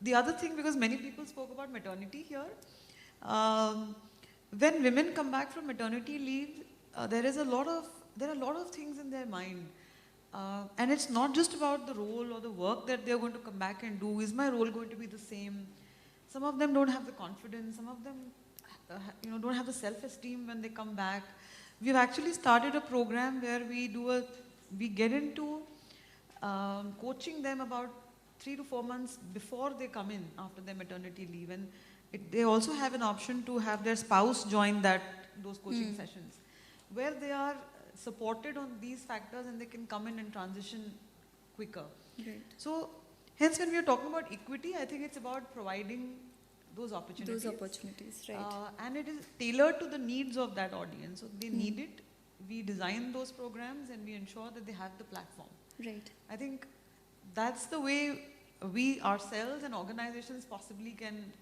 The other thing, because many people spoke about maternity here, when women come back from maternity leave, there are a lot of things in their mind. And it's not just about the role or the work that they're going to come back and do. Is my role going to be the same? Some of them don't have the confidence. Some of them don't have the self-esteem when they come back. We've actually started a program where we get into coaching them about 3 to 4 months before they come in after their maternity leave. And they also have an option to have their spouse join those coaching sessions, where they are supported on these factors and they can come in and transition quicker. Right. So hence when we are talking about equity, I think it's about providing those opportunities. Those opportunities, right. And it is tailored to the needs of that audience. So they need it. We design those programs and we ensure that they have the platform. Right. I think that's the way we ourselves and organizations possibly can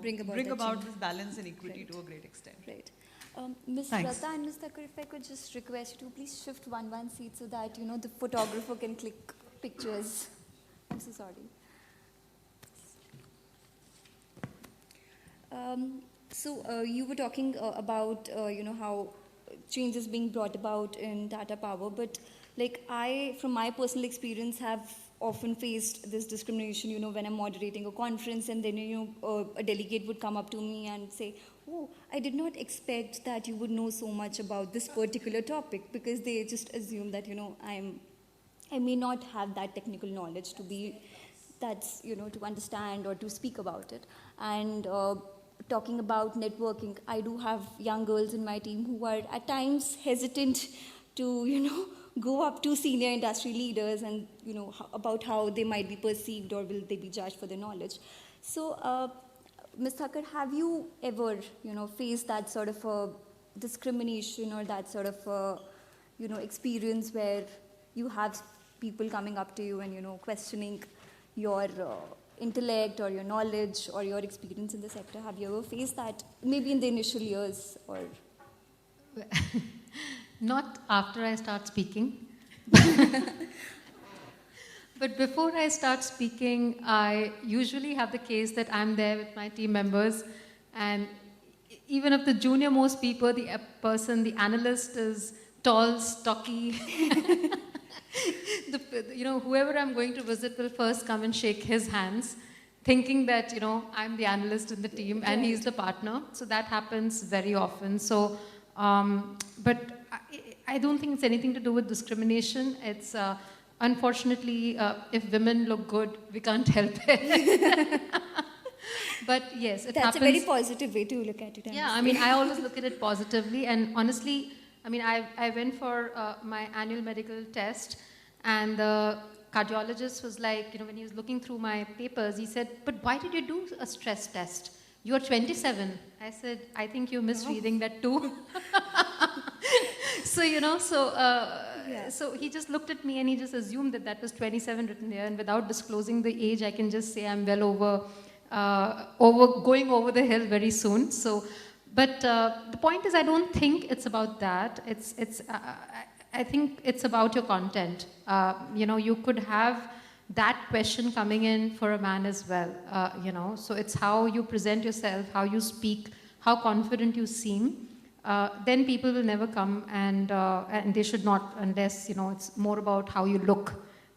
bring about this balance and equity to a great extent. Right. Ms. Ratta and Ms. Thakur, if I could just request you to please shift one seat so that the photographer can click pictures. I'm so sorry. So you were talking about how change is being brought about in Tata Power, but I, from my personal experience, have often faced this discrimination, when I'm moderating a conference and then, a delegate would come up to me and say, oh, I did not expect that you would know so much about this particular topic, because they just assume that, I may not have that technical knowledge to understand or to speak about it. And talking about networking, I do have young girls in my team who are at times hesitant to, go up to senior industry leaders and, about how they might be perceived or will they be judged for their knowledge. So, Ms. Thakur, have you ever, faced that sort of a discrimination or that sort of, experience where you have people coming up to you and, questioning your intellect or your knowledge or your experience in the sector? Have you ever faced that, maybe in the initial years or? Not after I start speaking. But before I start speaking, I usually have the case that I'm there with my team members, and even if the junior most people, the analyst is tall, stocky, whoever I'm going to visit will first come and shake his hands, thinking that, I'm the analyst in the team and he's the partner. So that happens very often. So, but I don't think it's anything to do with discrimination. It's unfortunately, if women look good, we can't help it. But yes, it happens. That's a very positive way to look at it. Yeah, I always look at it positively. And honestly, I went for my annual medical test, and the cardiologist was like, when he was looking through my papers, he said, but why did you do a stress test? You're 27. I said, I think you're misreading that too. So he just looked at me and he just assumed that was 27 written there, and without disclosing the age, I can just say I'm well going over the hill very soon. So, but the point is, I don't think it's about that. I think it's about your content. You could have that question coming in for a man as well. So it's how you present yourself, how you speak, how confident you seem. Then people will never come, and they should not, unless it's more about how you look.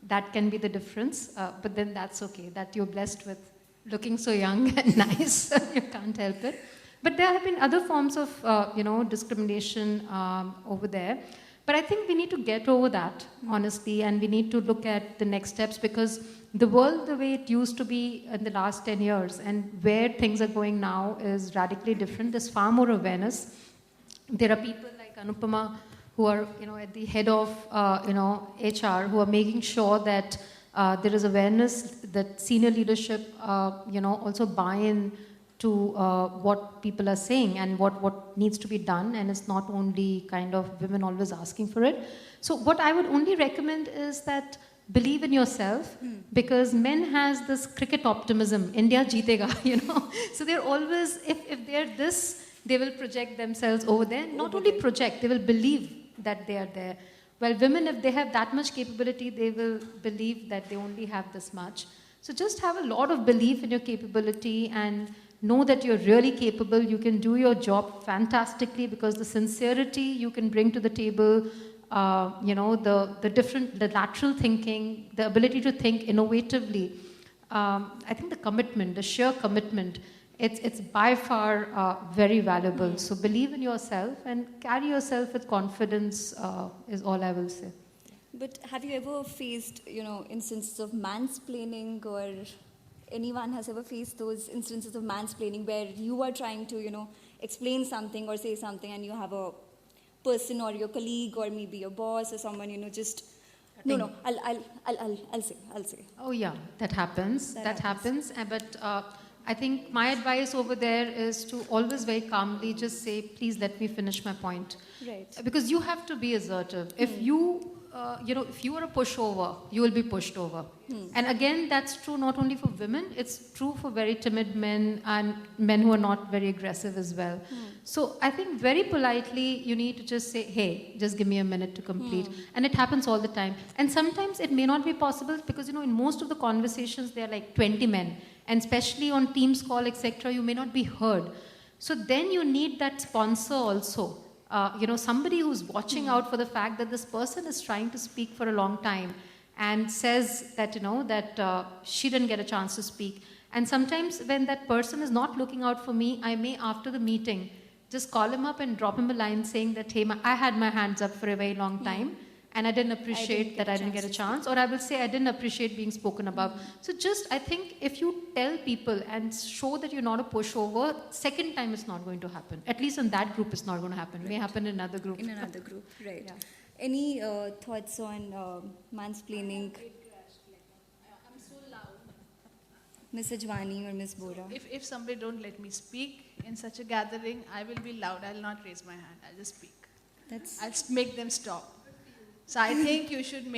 That can be the difference, but then that's okay. That you're blessed with looking so young and nice, you can't help it. But there have been other forms of discrimination over there. But I think we need to get over that, honestly, and we need to look at the next steps, because the world, the way it used to be in the last 10 years and where things are going now is radically different. There's far more awareness. There are people like Anupama who are, at the head of, HR, who are making sure that there is awareness, that senior leadership, also buy in to what people are saying and what needs to be done, and it's not only kind of women always asking for it. So what I would only recommend is that believe in yourself, because men has this cricket optimism, India jeetega, So they're always, if they're this, they will project themselves over there. Not only project, they will believe that they are there. Well, women, if they have that much capability, they will believe that they only have this much. So just have a lot of belief in your capability and know that you're really capable. You can do your job fantastically, because the sincerity you can bring to the table, the lateral thinking, the ability to think innovatively. I think the commitment, the sheer commitment, it's by far very valuable. So believe in yourself and carry yourself with confidence is all I will say. But have you ever faced, instances of mansplaining, or anyone has ever faced those instances of mansplaining where you are trying to, explain something or say something, and you have a person or your colleague or maybe your boss or someone, just, no, I'll say. Oh yeah, that happens. That happens. But I think my advice over there is to always very calmly just say, please let me finish my point. Right. Because you have to be assertive. If you, if you are a pushover, you will be pushed over. And again, that's true not only for women, it's true for very timid men and men who are not very aggressive as well. So I think very politely, you need to just say, hey, just give me a minute to complete. And it happens all the time. And sometimes it may not be possible because, in most of the conversations, there are like 20 men. And especially on Teams call, etc., you may not be heard. So then you need that sponsor also. Somebody who's watching out for the fact that this person is trying to speak for a long time and says that, that she didn't get a chance to speak. And sometimes when that person is not looking out for me, I may, after the meeting, just call him up and drop him a line saying that, hey, I had my hands up for a very long time. And I didn't appreciate that I didn't get a chance. Or I will say I didn't appreciate being spoken about. So just, I think, if you tell people and show that you're not a pushover, second time it's not going to happen. At least in that group it's not going to happen. It may happen in another group. In another group, right. Yeah. Any thoughts on mansplaining? I'm so loud. Ms. Ajwani or Ms. Bora? If somebody don't let me speak in such a gathering, I will be loud. I'll not raise my hand. I'll just speak. I'll make them stop. So I think you should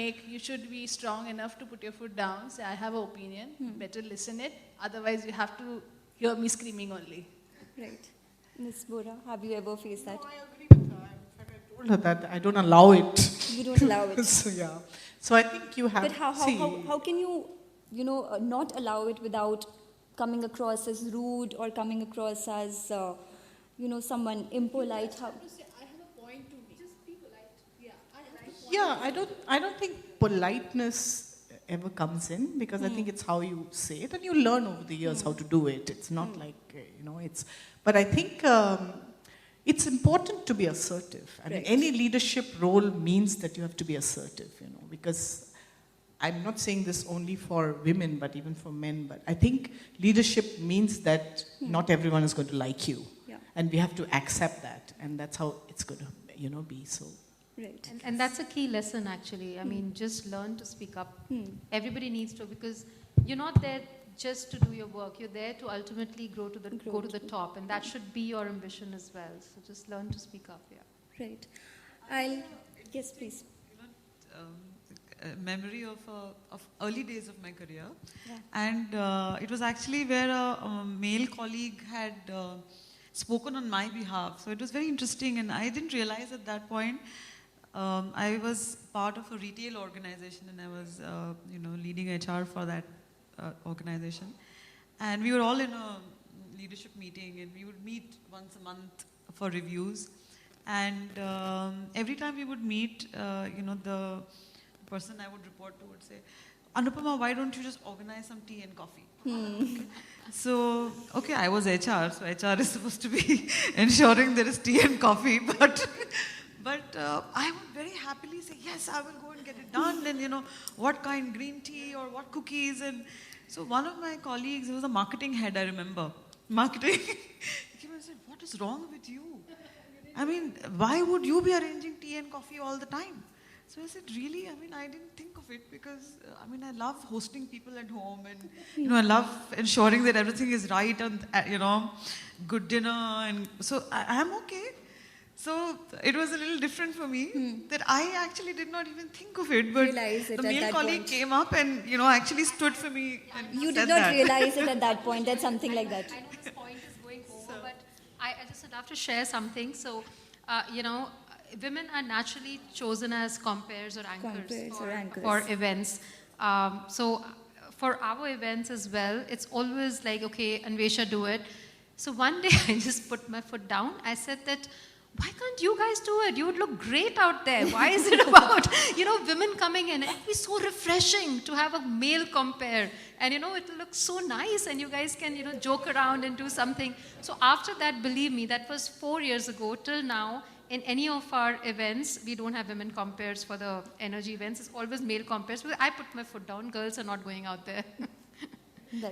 be strong enough to put your foot down, say, I have an opinion, better listen it, otherwise you have to hear me screaming only. Right. Ms. Bora, have you ever faced that? No, I agree with her. In fact, I told her that I don't allow it. You don't allow it. So, yeah. So I think you have But how can you, not allow it without coming across as rude or coming across as, someone impolite? Yeah, I don't think politeness ever comes in, because I think it's how you say it, and you learn over the years how to do it. It's not like, but I think it's important to be assertive. I mean, any leadership role means that you have to be assertive, because I'm not saying this only for women, but even for men, but I think leadership means that not everyone is going to like you. Yeah. And we have to accept that, and that's how it's going to, be, so. Right. And that's a key lesson, actually. I mean, just learn to speak up. Everybody needs to, because you're not there just to do your work. You're there to ultimately go to the top, and that should be your ambition as well. So just learn to speak up. Yeah. Right. Yes, please. A memory of early days of my career, and it was actually where a male colleague had spoken on my behalf. So it was very interesting, and I didn't realize at that point. I was part of a retail organization, and I was, leading HR for that organization. And we were all in a leadership meeting, and we would meet once a month for reviews. And every time we would meet, the person I would report to would say, Anupama, why don't you just organize some tea and coffee? Okay. So, I was HR, so HR is supposed to be ensuring there is tea and coffee, But I would very happily say, yes, I will go and get it done. And, what kind, green tea or what cookies. And so one of my colleagues, he was a marketing head, I remember. Marketing. He came and said, what is wrong with you? I mean, why would you be arranging tea and coffee all the time? So I said, really? I mean, I didn't think of it because, I love hosting people at home and, I love ensuring that everything is right and, good dinner. And so I'm okay. So it was a little different for me that I actually did not even think of it. But the male colleague came up and, actually stood for me. And You said did not that. realize it at that point, that something like that. I know this point is going over, but I just would have to share something. So, women are naturally chosen as compares or anchors for events. So for our events as well, it's always like, okay, Anvesha, do it. So one day I just put my foot down. I said that, why can't you guys do it? You would look great out there. Why is it about, women coming in? It'd be so refreshing to have a male compare. And, it'll look so nice and you guys can, joke around and do something. So after that, believe me, that was 4 years ago. Till now, in any of our events, we don't have women compares for the energy events. It's always male compares. Because I put my foot down. Girls are not going out there.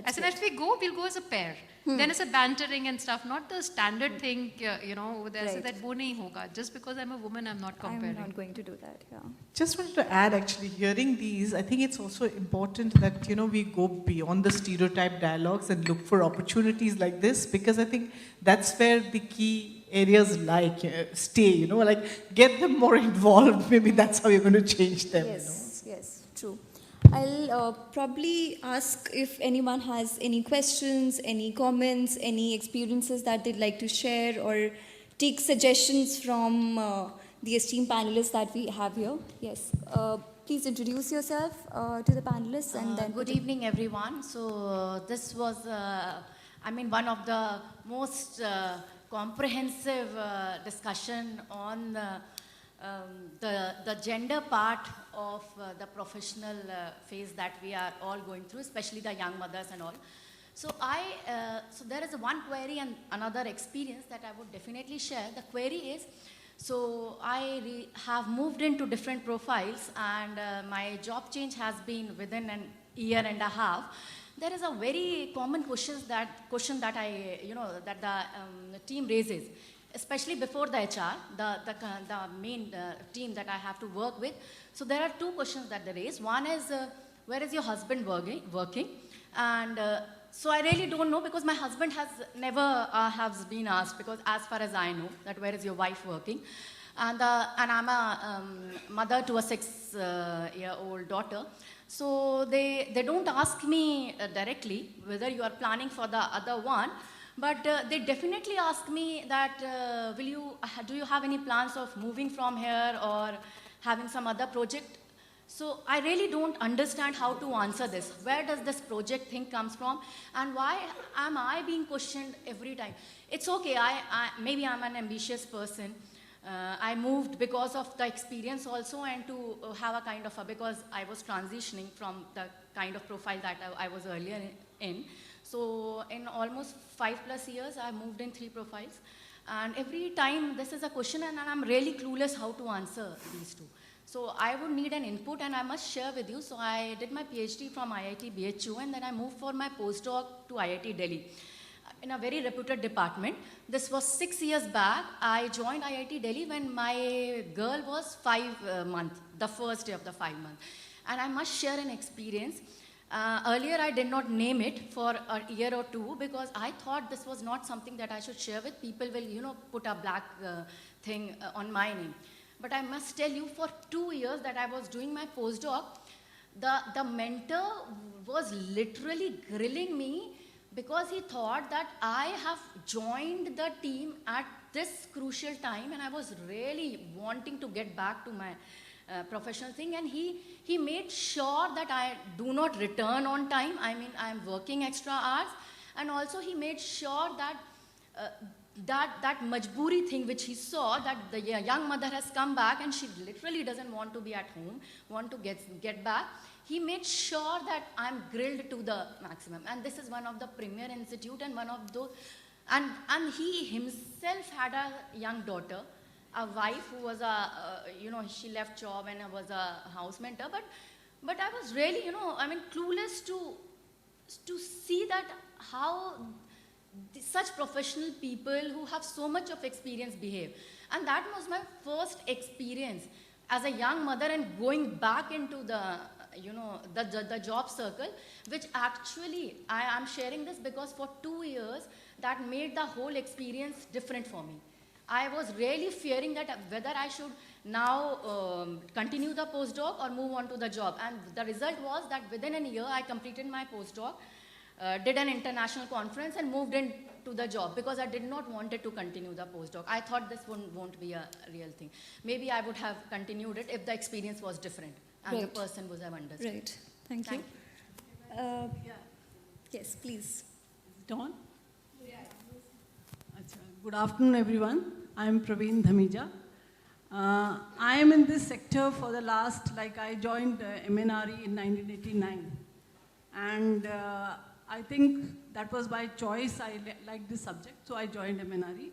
I said, if we go, we'll go as a pair. Then it's a bantering and stuff, not the standard thing, over there. So that wo nahi hoga. Just because I'm a woman, I'm not comparing. I'm not going to do that, yeah. Just wanted to add, actually, hearing these, I think it's also important that, we go beyond the stereotype dialogues and look for opportunities like this, because I think that's where the key areas stay, get them more involved. Maybe that's how you're going to change them. Yes, yes, true. I'll probably ask if anyone has any questions, any comments, any experiences that they'd like to share, or take suggestions from the esteemed panelists that we have here. Yes, please introduce yourself to the panelists and then... Good evening, everyone. So this was, one of the most comprehensive discussion on the gender part of the professional phase that we are all going through, especially the young mothers and all. So so there is one query and another experience that I would definitely share. The query is, so I have moved into different profiles and my job change has been within an year and a half. There is a very common question that I, that the team raises, especially before the HR, the main team that I have to work with. So there are two questions that they raise. One is, where is your husband working? And so I really don't know, because my husband has never has been asked, because as far as I know, that where is your wife working? And I'm a mother to a 6-year-old daughter. So they don't ask me directly whether you are planning for the other one, but they definitely ask me that, do you have any plans of moving from here or having some other project? So I really don't understand how to answer this. Where does this project thing comes from? And why am I being questioned every time? It's okay, maybe I'm an ambitious person. I moved because of the experience also, and to have a kind of because I was transitioning from the kind of profile that I was earlier in. So in almost 5+ years, I moved in 3 profiles. And every time this is a question and I'm really clueless how to answer these two. So I would need an input and I must share with you. So I did my PhD from IIT BHU and then I moved for my postdoc to IIT Delhi in a very reputed department. This was 6 years back. I joined IIT Delhi when my girl was 5 months, the first day of the 5 months. And I must share an experience. Earlier, I did not name it for a year or two because I thought this was not something that I should share with. People will, put a black thing on my name. But I must tell you, for 2 years that I was doing my postdoc, the mentor was literally grilling me because he thought that I have joined the team at this crucial time and I was really wanting to get back to my professional thing, and he made sure that I do not return on time. I mean, I am working extra hours, and also he made sure that that majboori thing which he saw, that the young mother has come back and she literally doesn't want to be at home, want to get back. He made sure that I'm grilled to the maximum, and this is one of the premier institute and one of those, and he himself had a young daughter. a wife who was a, she left job and was a house mentor, but I was really, clueless to see that how such professional people who have so much of experience behave. And that was my first experience as a young mother and going back into the job circle, which actually, I am sharing this because for 2 years, that made the whole experience different for me. I was really fearing that whether I should now continue the postdoc or move on to the job. And the result was that within a year, I completed my postdoc, did an international conference and moved into the job because I did not want to continue the postdoc. I thought this won't be a real thing. Maybe I would have continued it if the experience was different and the person would have understood. Right. Thank you. Yes, please. Dawn? Good afternoon, everyone. I am Praveen Dhamija. I am in this sector for the last, I joined MNRE in 1989. And I think that was by choice. I liked this subject, so I joined MNRE.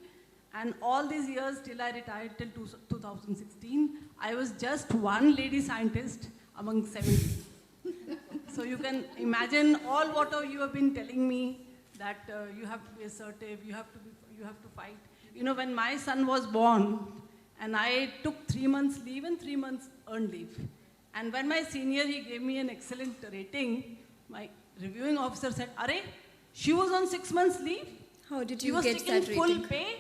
And all these years, till I retired till 2016, I was just one lady scientist among 70. So you can imagine all what you have been telling me, that you have to be assertive, you have to fight. When my son was born, and I took 3 months leave and 3 months earned leave. And when my senior, he gave me an excellent rating, my reviewing officer said, "Are, she was on 6 months leave. How did She you was get taking that full rating? pay.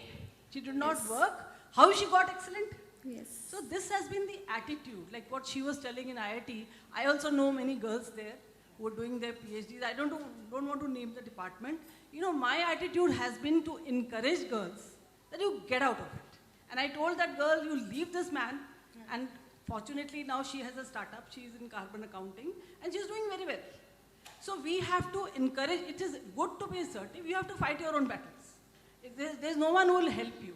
She did not work. How she got excellent?" Yes. So this has been the attitude, like what she was telling in IIT. I also know many girls there who are doing their PhDs. I don't want to name the department. My attitude has been to encourage girls that you get out of it. And I told that girl, you leave this man, and fortunately now she has a startup. She is in carbon accounting, and she's doing very well. So we have to encourage. It is good to be assertive. You have to fight your own battles. There's no one who will help you.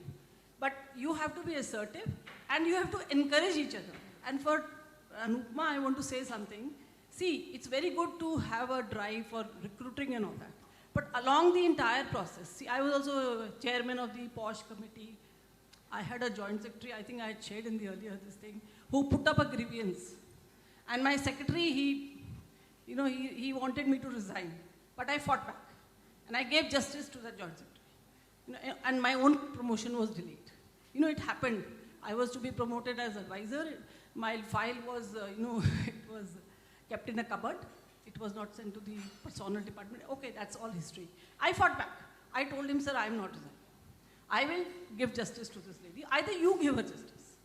But you have to be assertive, and you have to encourage each other. And for Anupama, I want to say something. See, it's very good to have a drive for recruiting and all that. But along the entire process, see, I was also chairman of the POSH committee. I had a joint secretary, I think I had shared in the earlier this thing, who put up a grievance. And my secretary, he wanted me to resign. But I fought back. And I gave justice to the joint secretary. And my own promotion was delayed. It happened. I was to be promoted as advisor. My file was, it was kept in a cupboard. It was not sent to the personnel department. Okay, that's all history. I fought back. I told him, "Sir, I am not resigning. I will give justice to this lady. Either you give her justice."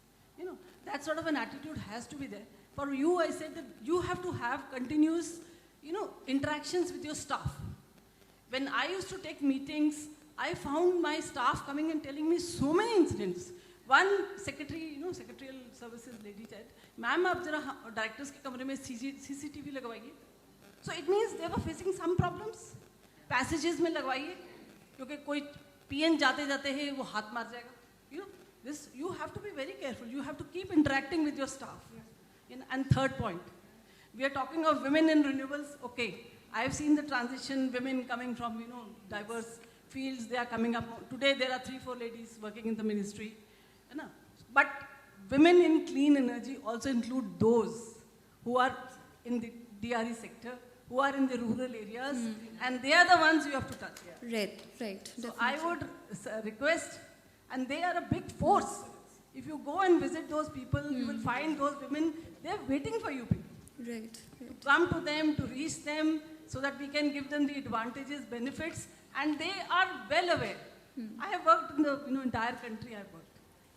That sort of an attitude has to be there. For you, I said that you have to have continuous, interactions with your staff. When I used to take meetings, I found my staff coming and telling me so many incidents. One secretary, secretarial services lady said, "Ma'am, आप जरा directors के कमरे में CCTV लगवाइए." So it means they were facing some problems. Passages में लगवाइए, क्योंकि कोई PN जाते जाते हैं वो हाथ मार जाएगा. This you have to be very careful. You have to keep interacting with your staff. And third point, we are talking of women in renewables. Okay, I have seen the transition, women coming from diverse fields. They are coming up. Today there are 3-4 ladies working in the ministry. But women in clean energy also include those who are in the DRE sector, who are in the rural areas, and they are the ones you have to touch. Right. So I would request, and they are a big force. If you go and visit those people, you will find those women, they're waiting for you people. Right. To come to them, to reach them, so that we can give them the advantages, benefits, and they are well aware. I have worked in the entire country. I have worked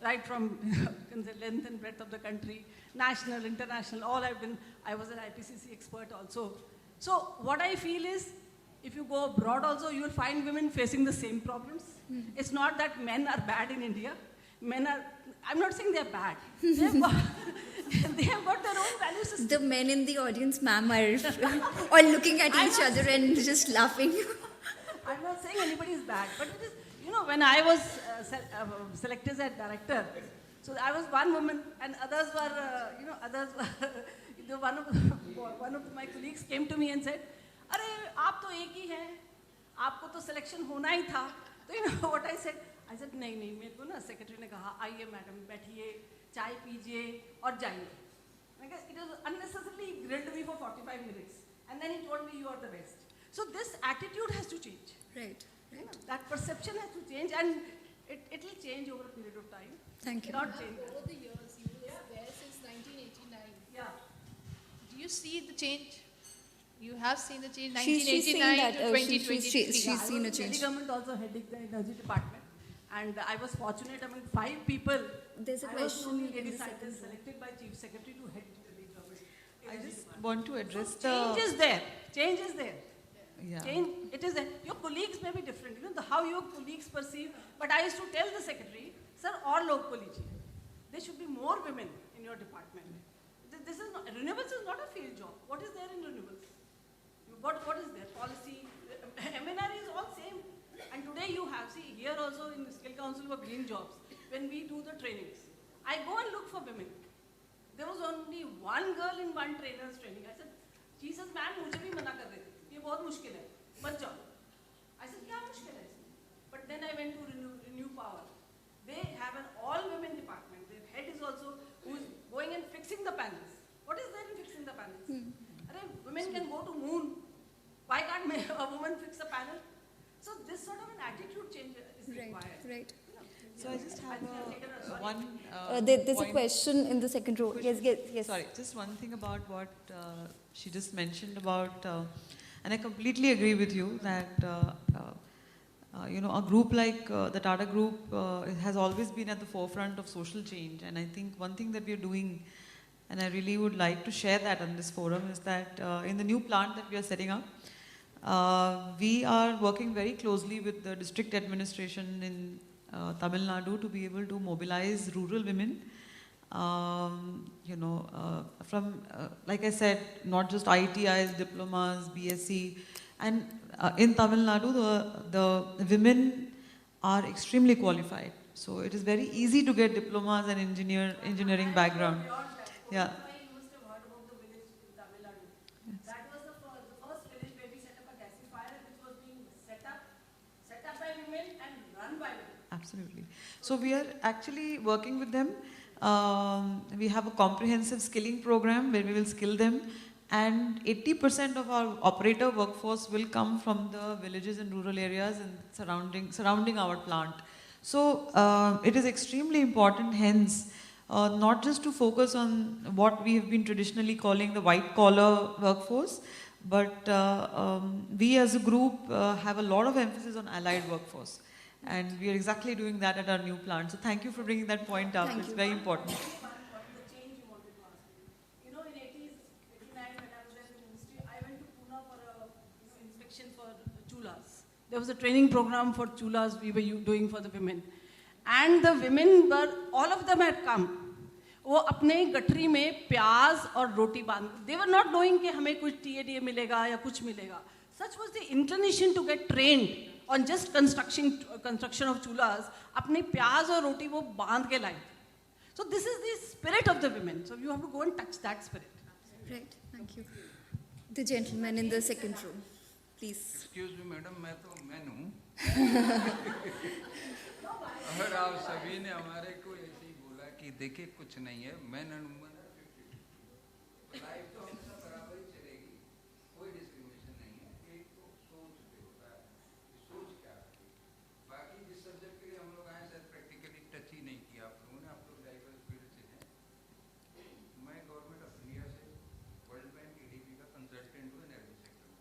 right from length and breadth of the country, national, international, all I've been. I was an IPCC expert also. So what I feel is, if you go abroad also, you will find women facing the same problems. It's not that men are bad in India. Men are, I'm not saying they're bad. They have got their own value system. The men in the audience, ma'am, are all looking at each other and just laughing. I'm not saying anybody is bad, but it is, when I was selected as director, so I was one woman and others were, one of my colleagues came to me and said, "Arey, aap to ek hi hai, aapko to selection hona hi tha." So what I said, I said नहीं नहीं, मेरे को ना secretary ने कहा आइए madam बैठिए, चाय पीजिए और जाइए. It was unnecessarily grilled me for 45 minutes. And then he told me you are the best. So this attitude has to change. Right. You know, that perception has to change, and it will change over a period of time. Thank you. Not change. Over the years, you were there since 1989. Yeah. Do you see the change? You have seen the change, She's saying 1989 that, to she's 2023. seen a I was in change. Delhi government also heading the energy department. And I was fortunate among 5 people. There's a I was the question only in lady the second scientist row. selected by chief secretary to head Delhi government. I energy just department. want to address So change is there. Change is there. yeah. Change, it is there. Your colleagues may be different, you know, how your colleagues perceive. But I used to tell the secretary, sir, और लोग को लीजिए. There should be more women in your department. This is not, renewables is not a field job. What is there in renewables? What is there? Policy, MNR is all same. And today you have, see, here also in the Skill Council for Green Jobs, when we do the trainings, I go and look for women. There was only one girl in one trainer's training. I said, Jesus man, मुझे भी मना कर रहे थे, ये बहुत मुश्किल है, मत जाओ. I said, क्या मुश्किल है इसमें? But then I went to Renew Power. They have an all-women department. Their head is also who is going and fixing the panels. What is there in fixing the panels? Women can go to moon. Why can't a woman fix a panel? So this sort of an attitude change is required. Right. So I just have one. There's a point. question in the second row. Yes, yes. Sorry, just one thing about what she just mentioned about, and I completely agree with you that you know, a group like the Tata Group has always been at the forefront of social change, and I think one thing that we are doing, and I really would like to share that on this forum, is that in the new plant that we are setting up, we are working very closely with the district administration in Tamil Nadu to be able to mobilize rural women. You know, from, like I said, not just ITIs, diplomas, BSc, and in Tamil Nadu, the women are extremely qualified. So it is very easy to get diplomas and engineering background. Yeah. You must have heard about the village in Tamil Nadu. That was the first village where we set up a gasifier, which was being set up by women and run by women. Absolutely. So we are actually working with them. We have a comprehensive skilling program where we will skill them, and 80% of our operator workforce will come from the villages and rural areas and surrounding our plant. So it is extremely important, hence, not just to focus on what we have been traditionally calling the white collar workforce, but we as a group have a lot of emphasis on allied workforce. And we are exactly doing that at our new plant. So thank you for bringing that point up. It's very important. The change you wanted to ask me. You know, in 80s, 89, when I was there in the ministry, I went to Pune for a inspection for chulas. There was a training program for chulas we were doing for the women. And the women were, all of them had come. वो अपने गठरी में प्याज और रोटी बांध, they were not knowing कि हमें कुछ TADA मिलेगा या कुछ मिलेगा. Such was the inclination to get trained on just construction of chulas. अपने प्याज और रोटी वो बांध के लाए. So this is the spirit of the women. So you have to go and touch that spirit. Right. Thank you. The gentleman in the second row, please. Excuse me, madam, मैं तो मैं हूँ. अगर आप सभी ने हमारे को ऐसे ही बोला कि देखिए कुछ नहीं है, मैं अनुमान लाइफ तो हमेशा बराबर ही चलेगी, कोई डिस्क्रिमिनेशन नहीं है, एक तो सोच पे होता है, सोच क्या है. बाकी जिस सब्जेक्ट के लिए हम लोग आए शायद प्रैक्टिकली टच ही नहीं किया आप लोगों ने, आप लोग डाइवर्स फील्ड से हैं. मैं गवर्नमेंट ऑफ इंडिया से वर्ल्ड बैंक ADB का कंसल्टेंट हूँ एनर्जी सेक्टर में.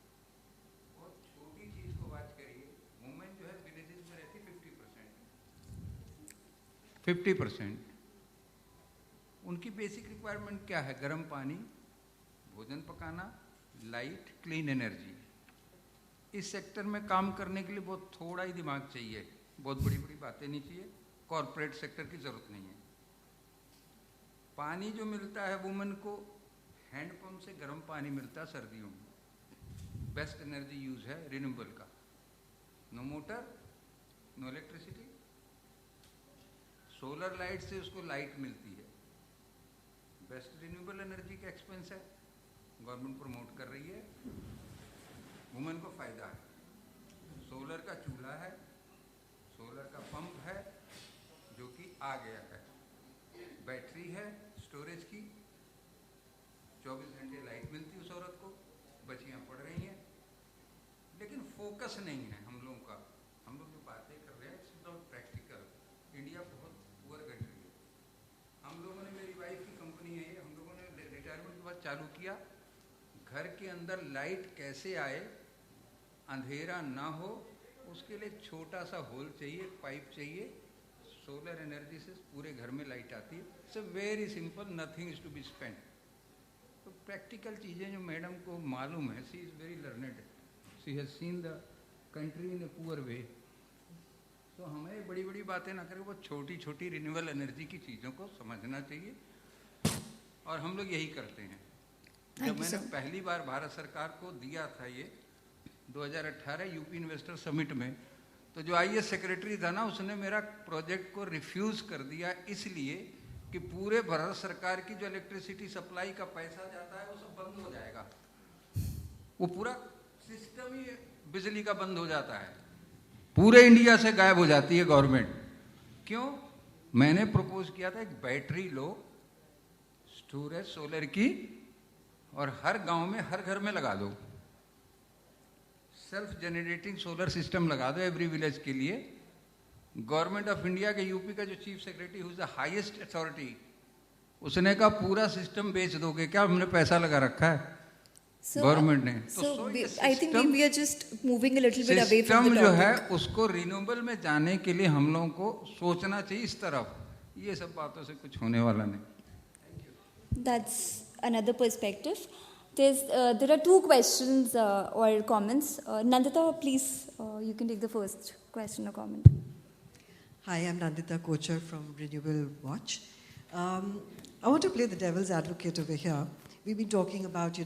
बहुत छोटी चीज़ को बात करिए, वुमेन जो है विलेजेस में रहती 50%. उनकी बेसिक रिक्वायरमेंट क्या है? गर्म पानी, भोजन पकाना, लाइट, क्लीन एनर्जी. इस सेक्टर में काम करने के लिए बहुत थोड़ा ही दिमाग चाहिए, बहुत बड़ी बड़ी बातें नहीं चाहिए, कॉरपोरेट सेक्टर की ज़रूरत नहीं है. पानी जो मिलता है वुमेन को, हैंडपम्प से गर्म पानी मिलता है सर्दियों में. बेस्ट एनर्जी यूज़ है रिन्यूएबल का. No motor, no electricity, solar light से उसको लाइट मिलती है. बेस्ट रिन्यूएबल एनर्जी का एक्सपेंस है, गवर्नमेंट प्रमोट कर रही है, वुमेन को फायदा है. सोलर का चूल्हा है, सोलर का पंप है, आ गया है। बैटरी है स्टोरेज की, 24 घंटे लाइट मिलती है उस औरत को, बच्चियां पढ़ रही हैं, लेकिन फोकस नहीं है हम लोगों का। हम लोग जो बातें कर रहे हैं इट्स नॉट प्रैक्टिकल। इंडिया बहुत पुअर कंट्री है। हम लोगों ने, मेरी वाइफ की कंपनी है, हम लोगों ने रिटायरमेंट के बाद चालू किया, घर के अंदर लाइट कैसे आए, अंधेरा ना हो, उसके लिए छोटा सा होल चाहिए, पाइप चाहिए, सोलर एनर्जी से पूरे घर में लाइट आती है। It's a very simple, nothing is to be spend. तो प्रैक्टिकल चीज़ें जो मैडम को मालूम है, she is very learned, she has seen the country in a poor way. तो हमें बड़ी बड़ी बातें ना करें, वो छोटी छोटी रिन्यूएबल एनर्जी की चीज़ों को समझना चाहिए, और हम लोग यही करते हैं। जब मैंने पहली बार भारत सरकार को दिया था ये 2018 यूपी इन्वेस्टर समिट में, तो जो आईएएस सेक्रेटरी था ना, उसने मेरा प्रोजेक्ट को रिफ्यूज़ कर दिया, इसलिए कि पूरे भारत सरकार की जो इलेक्ट्रिसिटी सप्लाई का पैसा जाता है वो सब बंद हो जाएगा, वो पूरा सिस्टम ही बिजली का बंद हो जाता है, पूरे इंडिया से गायब हो जाती है गवर्नमेंट। क्यों? मैंने प्रपोज किया था एक बैटरी लो, स्टोरेज सोलर की, और हर गांव में हर घर में लगा दो, सेल्फ जनरेटिंग सोलर सिस्टम लगा दो एवरी विलेज के लिए। गवर्नमेंट ऑफ इंडिया के यूपी का जो chief secretary who is the highest authority, उसने कहा पूरा सिस्टम बेच दोगे क्या? हमने पैसा लगा रखा है गवर्नमेंट ने। So I think we are just moving a little bit away from the system जो topic. है उसको रिन्यूएबल में जाने के लिए हम लोगों को सोचना चाहिए इस तरफ। ये सब बातों से कुछ होने वाला नहीं। That's another perspective. There are two questions or comments. Nandita, please, you can take the first question or comment. Hi, I'm Nandita Kochar from Renewable Watch. I want to play the devil's advocate over here. We've been talking about,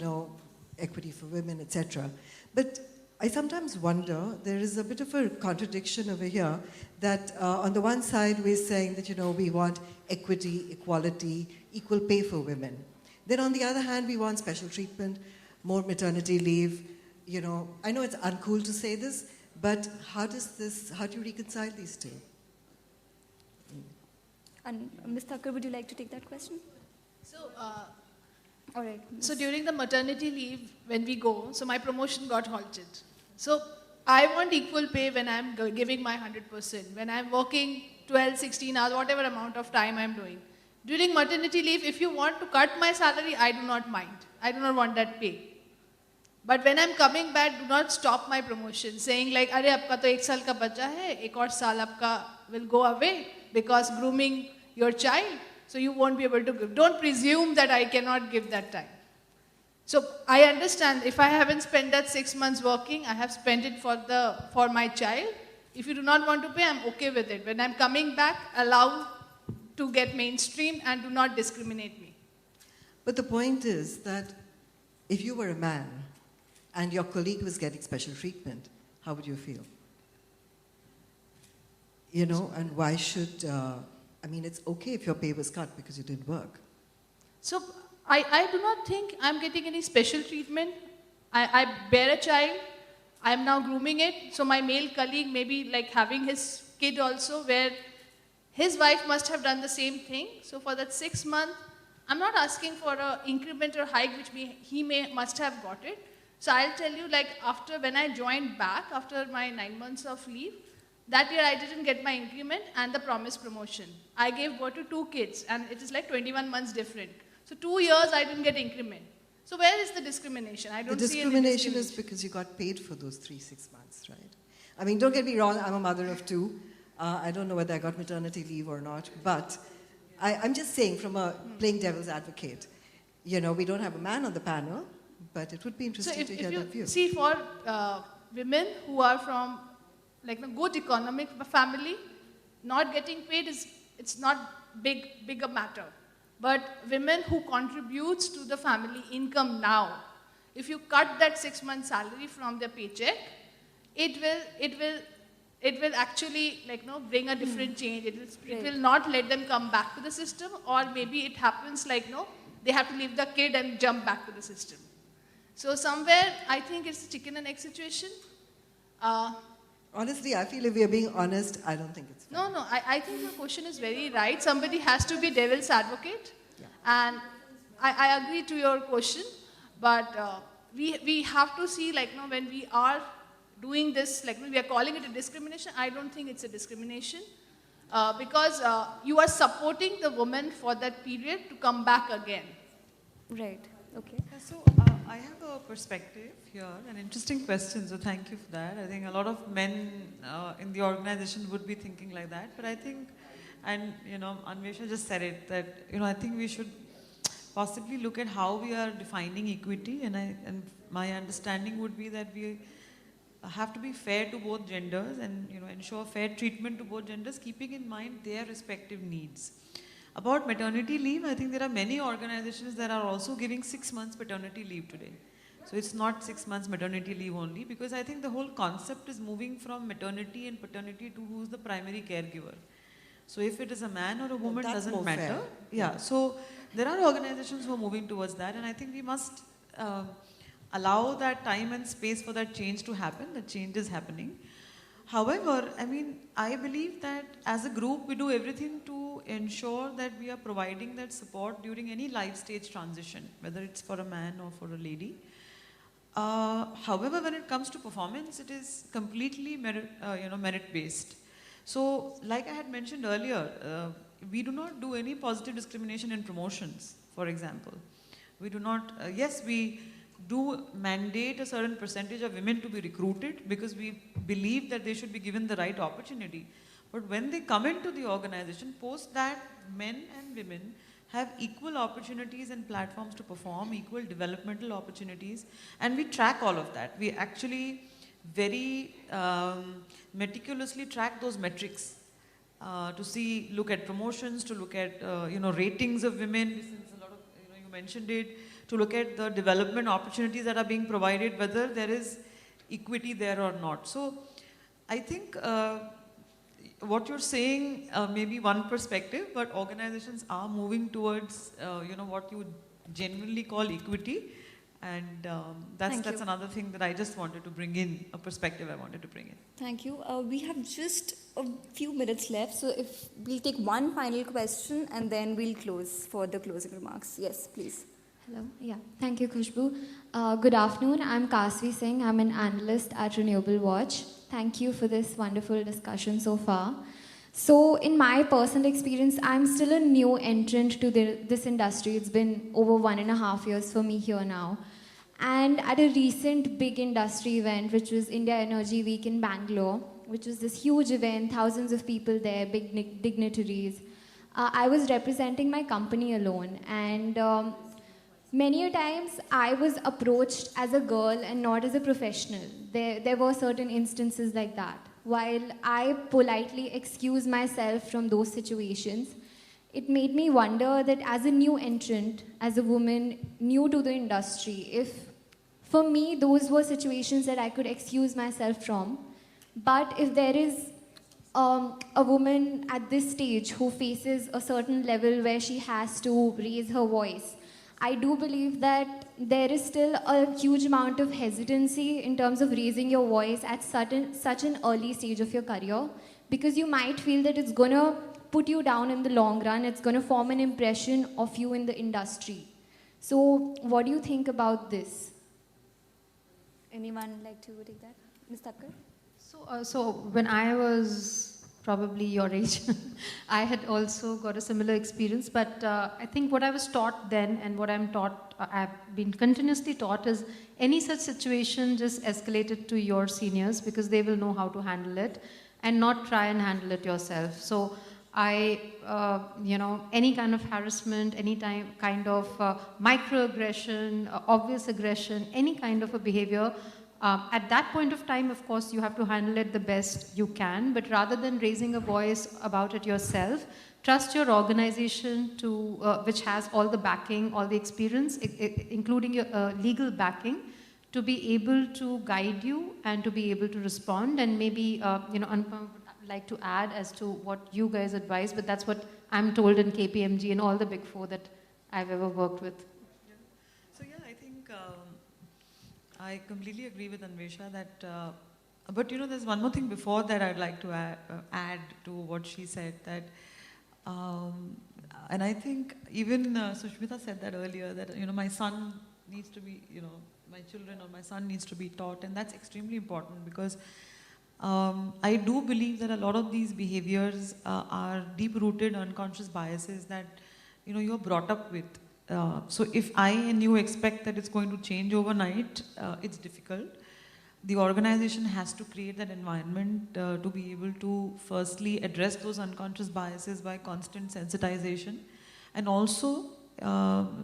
equity for women, etc. But I sometimes wonder, there is a bit of a contradiction over here that on the one side we're saying that, we want equity, equality, equal pay for women. Then on the other hand, we want special treatment, more maternity leave. I know it's uncool to say this, but how do you reconcile these two? And Ms. Thakur, would you like to take that question? So, All right. so during the maternity leave, when we go, so my promotion got halted. So I want equal pay when I'm giving my 100%, when I'm working 12, 16 hours, whatever amount of time I'm doing. During maternity leave, if you want to cut my salary, I do not mind. I do not want that pay. But when I'm coming back, do not stop my promotion, saying like, "Arey, आपका तो 1 साल का बच्चा है, एक और साल आपका will go away because grooming your child, so you won't be able to give." Don't presume that I cannot give that time. So I understand if I haven't spent that 6 months working, I have spent it for my child. If you do not want to pay, I'm okay with it. When I'm coming back, allow to get mainstream and do not discriminate me. But the point is that if you were a man and your colleague was getting special treatment, how would you feel? And why should, it's okay if your pay was cut because you didn't work. So I do not think I'm getting any special treatment. I bear a child. I'm now grooming it. So my male colleague may be like having his kid also, where his wife must have done the same thing. So for that 6 months, I'm not asking for an increment or hike, which he must have got it. So I'll tell you, like when I joined back after my 9 months of leave, that year I didn't get my increment and the promised promotion. I gave birth to 2 kids, and it is like 21 months different. So 2 years I didn't get increment. So where is the discrimination? I don't see any discrimination. Is because you got paid for those 3-6 months, right? Don't get me wrong, I'm a mother of 2. I don't know whether I got maternity leave or not, but I'm just saying from a playing devil's advocate, we don't have a man on the panel, but it would be interesting to hear that view. See, for women who are from like a good economic family, not getting paid it's not bigger matter. But women who contributes to the family income now, if you cut that 6 months salary from their paycheck, it will actually bring a different change. It will not let them come back to the system, or maybe it happens they have to leave the kid and jump back to the system. So somewhere I think it's a chicken and egg situation. Honestly, I feel if we are being honest, I don't think it's fair. No, I think your question is very right. Somebody has to be devil's advocate. Yeah. And I agree to your question. But we have to see, like, when we are doing this, like, we are calling it a discrimination. I don't think it's a discrimination. Because you are supporting the woman for that period to come back again. Right. Okay. Yeah, so I have a perspective here, an interesting question, so thank you for that. I think a lot of men in the organization would be thinking like that, but I think, and Anvesha just said it, that I think we should possibly look at how we are defining equity, and my understanding would be that we have to be fair to both genders and ensure fair treatment to both genders, keeping in mind their respective needs. About maternity leave, I think there are many organizations that are also giving 6 months paternity leave today. So it's not 6 months maternity leave only, because I think the whole concept is moving from maternity and paternity to who's the primary caregiver. So if it is a man or a woman, doesn't matter. Fair. Yeah, so there are organizations who are moving towards that, and I think we must allow that time and space for that change to happen. That change is happening. However, I believe that as a group, we do everything to ensure that we are providing that support during any life stage transition, whether it's for a man or for a lady. However, when it comes to performance, it is completely merit-based. So, like I had mentioned earlier, we do not do any positive discrimination in promotions, for example. We do not, yes, we do mandate a certain percentage of women to be recruited because we believe that they should be given the right opportunity. But when they come into the organization, post that, men and women have equal opportunities and platforms to perform, equal developmental opportunities, and we track all of that. We actually very meticulously track those metrics to look at promotions, to look at ratings of women, since a lot of you mentioned it, to look at the development opportunities that are being provided, whether there is equity there or not. So I think what you're saying may be one perspective, but organizations are moving towards what you genuinely call equity, and that's another thing that I just wanted to bring in, a perspective I wanted to bring in. Thank you. We have just a few minutes left, so if we'll take one final question and then we'll close for the closing remarks. Yes, please. Hello. Yeah. Thank you, Khushbu. Good afternoon. I'm Kasvi Singh. I'm an analyst at Renewable Watch. Thank you for this wonderful discussion so far. So, in my personal experience, I'm still a new entrant to this industry. It's been over 1.5 years for me here now. And at a recent big industry event, which was India Energy Week in Bangalore, which was this huge event, thousands of people there, big dignitaries, I was representing my company alone. And many a times I was approached as a girl and not as a professional. There were certain instances like that. While I politely excused myself from those situations, it made me wonder that as a new entrant, as a woman new to the industry, if for me those were situations that I could excuse myself from, but if there is a woman at this stage who faces a certain level where she has to raise her voice, I do believe that there is still a huge amount of hesitancy in terms of raising your voice at such an early stage of your career, because you might feel that it's going to put you down in the long run, it's going to form an impression of you in the industry. So what do you think about this? Anyone like to take that? Ms. Thakkar? So when I was probably your age, I had also got a similar experience, but I think what I was taught then and what I've been continuously taught is any such situation, just escalate it to your seniors because they will know how to handle it and not try and handle it yourself. So any kind of harassment, any kind of microaggression, obvious aggression, any kind of a behavior, at that point of time, of course, you have to handle it the best you can, but rather than raising a voice about it yourself, trust your organization to, which has all the backing, all the experience, including your legal backing, to be able to guide you and to be able to respond. And maybe, Anupama would like to add as to what you guys advise, but that's what I'm told in KPMG and all the Big Four that I've ever worked with. So yeah, I think I completely agree with Anvesha that But there's one more thing before that I'd like to add to what she said, that and I think even Sushmita said that earlier, that my son needs to be, my children or my son needs to be taught, and that's extremely important, because I do believe that a lot of these behaviors are deep-rooted unconscious biases that you're brought up with. So if I and you expect that it's going to change overnight, it's difficult. The organization has to create that environment to be able to firstly address those unconscious biases by constant sensitization, and also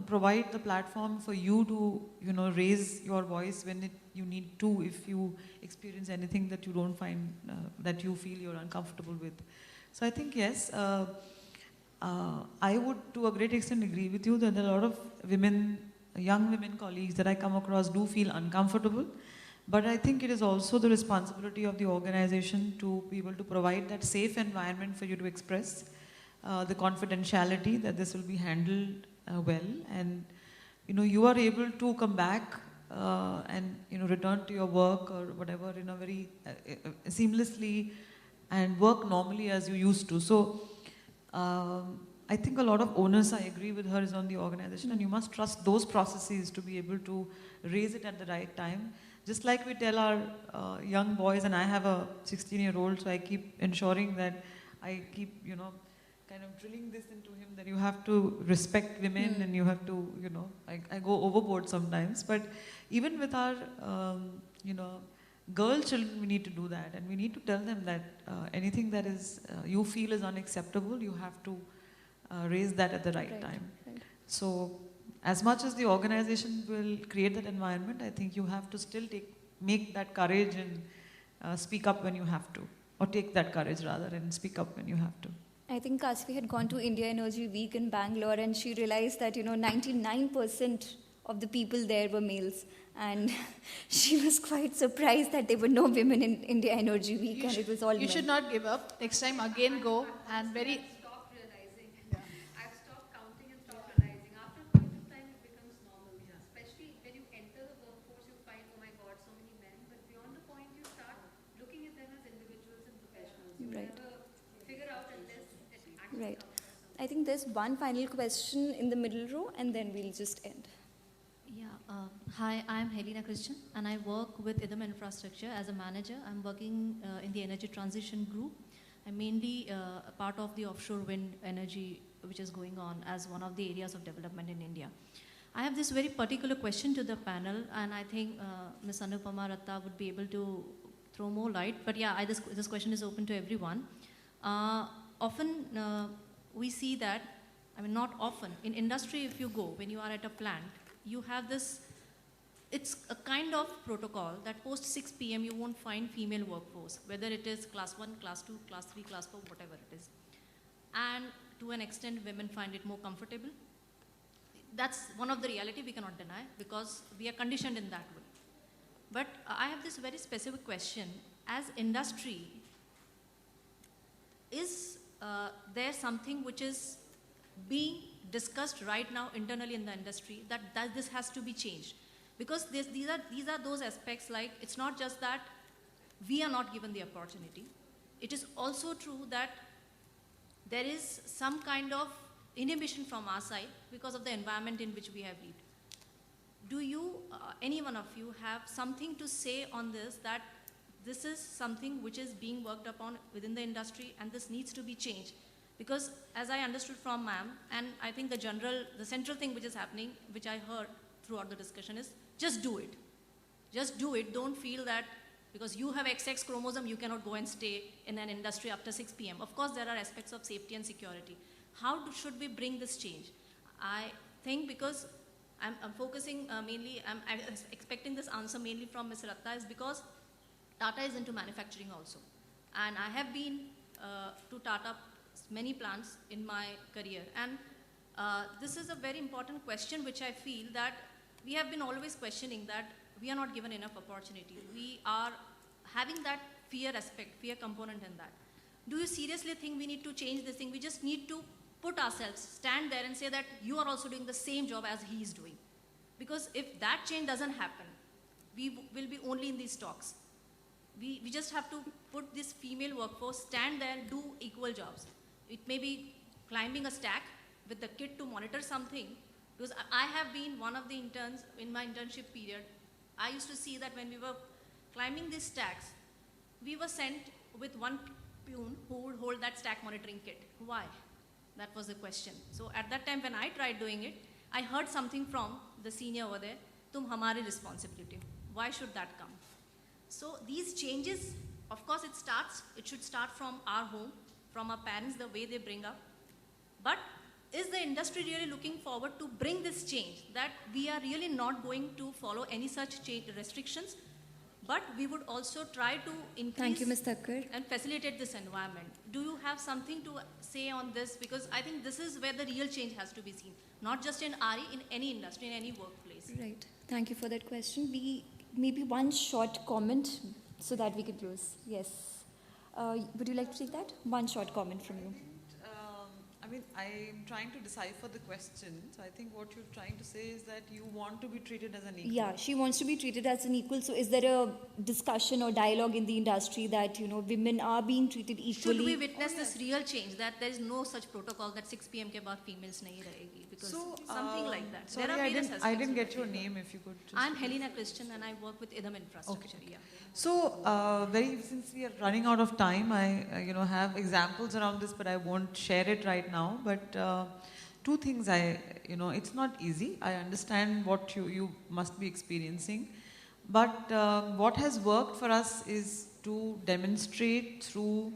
provide the platform for you to raise your voice when you need to, if you experience anything that you don't find that you feel you're uncomfortable with. So I think yes, I would to a great extent agree with you that a lot of women, young women colleagues that I come across do feel uncomfortable. But I think it is also the responsibility of the organization to be able to provide that safe environment for you to express the confidentiality, that this will be handled well, and you are able to come back and return to your work or whatever in a very seamlessly and work normally as you used to. So I think a lot of onus, I agree with her, is on the organization, and you must trust those processes to be able to raise it at the right time. Just like we tell our young boys, and I have a 16-year-old, so I keep ensuring that I keep, kind of drilling this into him, that you have to respect women and you have to, I go overboard sometimes. But even with our, girl children, we need to do that. And we need to tell them that anything that is you feel is unacceptable, you have to raise that at the right time. Right. So as much as the organization will create that environment, I think you have to still make that courage and speak up when you have to, or take that courage rather and speak up when you have to. I think Kasvi had gone to India Energy Week in Bangalore, and she realized that 99% of the people there were males, and she was quite surprised that there were no women in India Energy Week, and it was all men. You should not give up. Next time again go, and very... Right. I think there's one final question in the middle row, and then we'll just end. Yeah. Hi, I'm Helena Christian, and I work with IDM Infrastructure as a manager. I'm working in the energy transition group. I'm mainly a part of the offshore wind energy, which is going on as one of the areas of development in India. I have this very particular question to the panel, and I think Ms. Anupama Ratta would be able to throw more light. But yeah, this question is open to everyone. Often we see that, not often, in industry if you go, when you are at a plant, you have this, it's a kind of protocol that post 6 p.m. you won't find female workforce, whether it is class 1, class 2, class 3, class 4, whatever it is. And to an extent, women find it more comfortable. That's one of the reality we cannot deny, because we are conditioned in that way. But I have this very specific question. As industry, is there something which is being discussed right now internally in the industry that this has to be changed? Because these are those aspects, like it's not just that we are not given the opportunity. It is also true that there is some kind of inhibition from our side because of the environment in which we have lived. Do you, any one of you, have something to say on this, that this is something which is being worked upon within the industry and this needs to be changed? Because as I understood from ma'am, and I think the central thing which is happening, which I heard throughout the discussion, is just do it. Just do it. Don't feel that because you have XX chromosome, you cannot go and stay in an industry after 6 p.m. Of course, there are aspects of safety and security. How should we bring this change? I think because I'm focusing mainly, I'm expecting this answer mainly from Ms. Ratta, is because Tata is into manufacturing also. And I have been to Tata many plants in my career. And this is a very important question which I feel that we have been always questioning, that we are not given enough opportunity. We are having that fear aspect, fear component in that. Do you seriously think we need to change this thing? We just need to put ourselves, stand there and say that you are also doing the same job as he is doing. Because if that change doesn't happen, we will be only in these talks. we just have to put this female workforce, stand there, do equal jobs. It may be climbing a stack with the kid to monitor something. Because I have been one of the interns in my internship period. I used to see that when we were climbing these stacks, we were sent with one peon who would hold that stack monitoring kit. Why? That was the question. So at that time when I tried doing it, I heard something from the senior over there, tum hamari responsibility. Why should that come? So these changes, of course it should start from our home, from our parents, the way they bring up. But is the industry really looking forward to bring this change, that we are really not going to follow any such change restrictions, but we would also try to increase Thank you, Ms. Thakkar. and facilitate this environment. Do you have something to say on this? Because I think this is where the real change has to be seen, not just in RE, in any industry, in any workplace. Right. Thank you for that question. Maybe one short comment so that we could close. Yes. Would you like to take that? One short comment from you. I'm trying to decipher the question. So I think what you're trying to say is that you want to be treated as an equal. Yeah, she wants to be treated as an equal. So is there a discussion or dialogue in the industry that, women are being treated equally? Should we witness this real change, that there is no such protocol that 6 p.m. ke baad females nahi rahegi? Because something like that. Sorry, there are various I didn't get aspects your of it. name, if you could just... I'm Helena Christian and I work with IDM Infrastructure. Okay. Yeah. So, since we are running out of time, I have examples around this, but I won't share it right now. But two things, it's not easy. I understand what you must be experiencing. But what has worked for us is to demonstrate through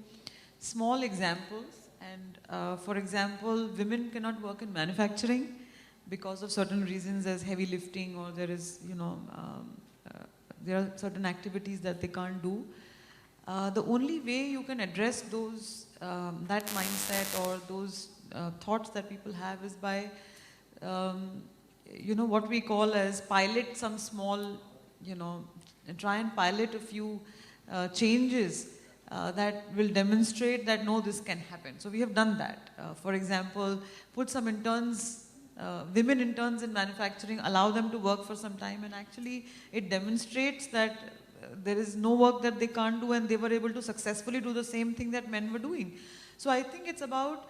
small examples. And for example, women cannot work in manufacturing because of certain reasons. There's heavy lifting, or there is, there are certain activities that they can't do. The only way you can address those, that mindset or those thoughts that people have is by, what we call as pilot some small, try and pilot a few changes that will demonstrate that no, this can happen. So we have done that. For example, put some interns, women interns in manufacturing, allow them to work for some time, and actually it demonstrates that there is no work that they can't do, and they were able to successfully do the same thing that men were doing. So I think it's about,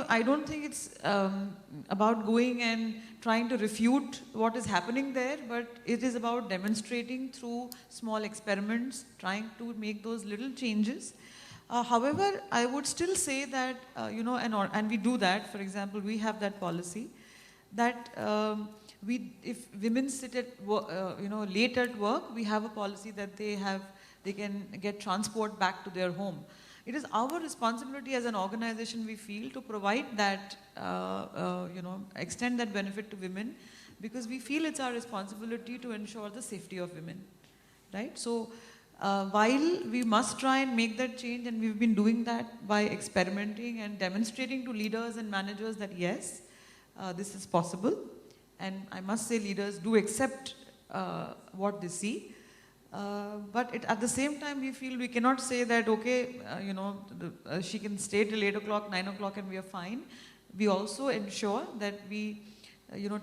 I don't think it's about going and trying to refute what is happening there, but it is about demonstrating through small experiments, trying to make those little changes. However, I would still say that, and we do that. For example, we have that policy that if women sit at late at work, we have a policy that they can get transport back to their home. It is our responsibility as an organization, we feel, to provide that, extend that benefit to women, because we feel it's our responsibility to ensure the safety of women, right? So, while we must try and make that change, and we've been doing that by experimenting and demonstrating to leaders and managers that yes, this is possible, and I must say leaders do accept what they see. But at the same time, we feel we cannot say that, okay, she can stay till 8 o'clock, 9 o'clock, and we are fine. We also ensure that we,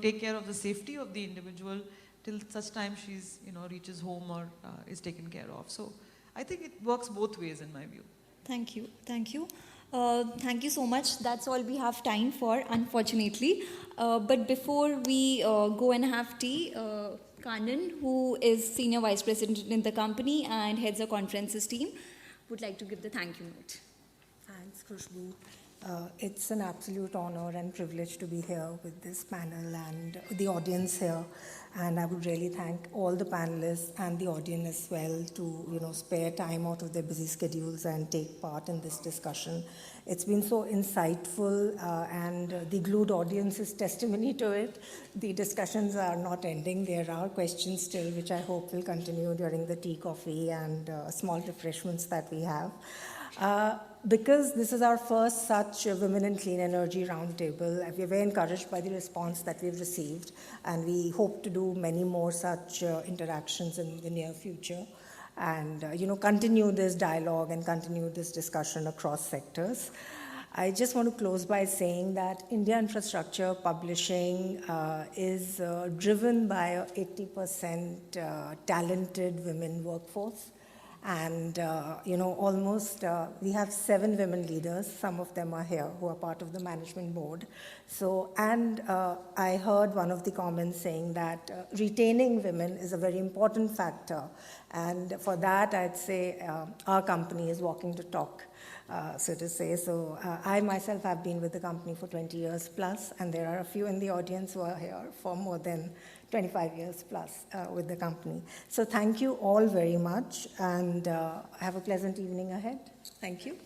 take care of the safety of the individual till such time she's, reaches home or is taken care of. So I think it works both ways in my view. Thank you. Thank you. Thank you so much. That's all we have time for, unfortunately. But before we go and have tea, Kannan, who is Senior Vice President in the company and heads a conferences team, would like to give the thank you note. Thanks, Khushbu. It's an absolute honor and privilege to be here with this panel and the audience here. And I would really thank all the panelists and the audience as well to, spare time out of their busy schedules and take part in this discussion. It's been so insightful, and the glued audience is testimony to it. The discussions are not ending. There are questions still, which I hope will continue during the tea, coffee, and small refreshments that we have. Because this is our first such Women in Clean Energy Roundtable, we are very encouraged by the response that we've received, and we hope to do many more such interactions in the near future, and continue this dialogue and continue this discussion across sectors. I just want to close by saying that India infrastructure publishing is driven by a 80% talented women workforce. And, almost, we have 7 women leaders. Some of them are here who are part of the management board. So, and I heard one of the comments saying that retaining women is a very important factor. And for that, I'd say our company is walking the talk, so to say. So I myself have been with the company for 20 years plus, and there are a few in the audience who are here for more than 25 years plus with the company. So thank you all very much, and have a pleasant evening ahead. Thank you.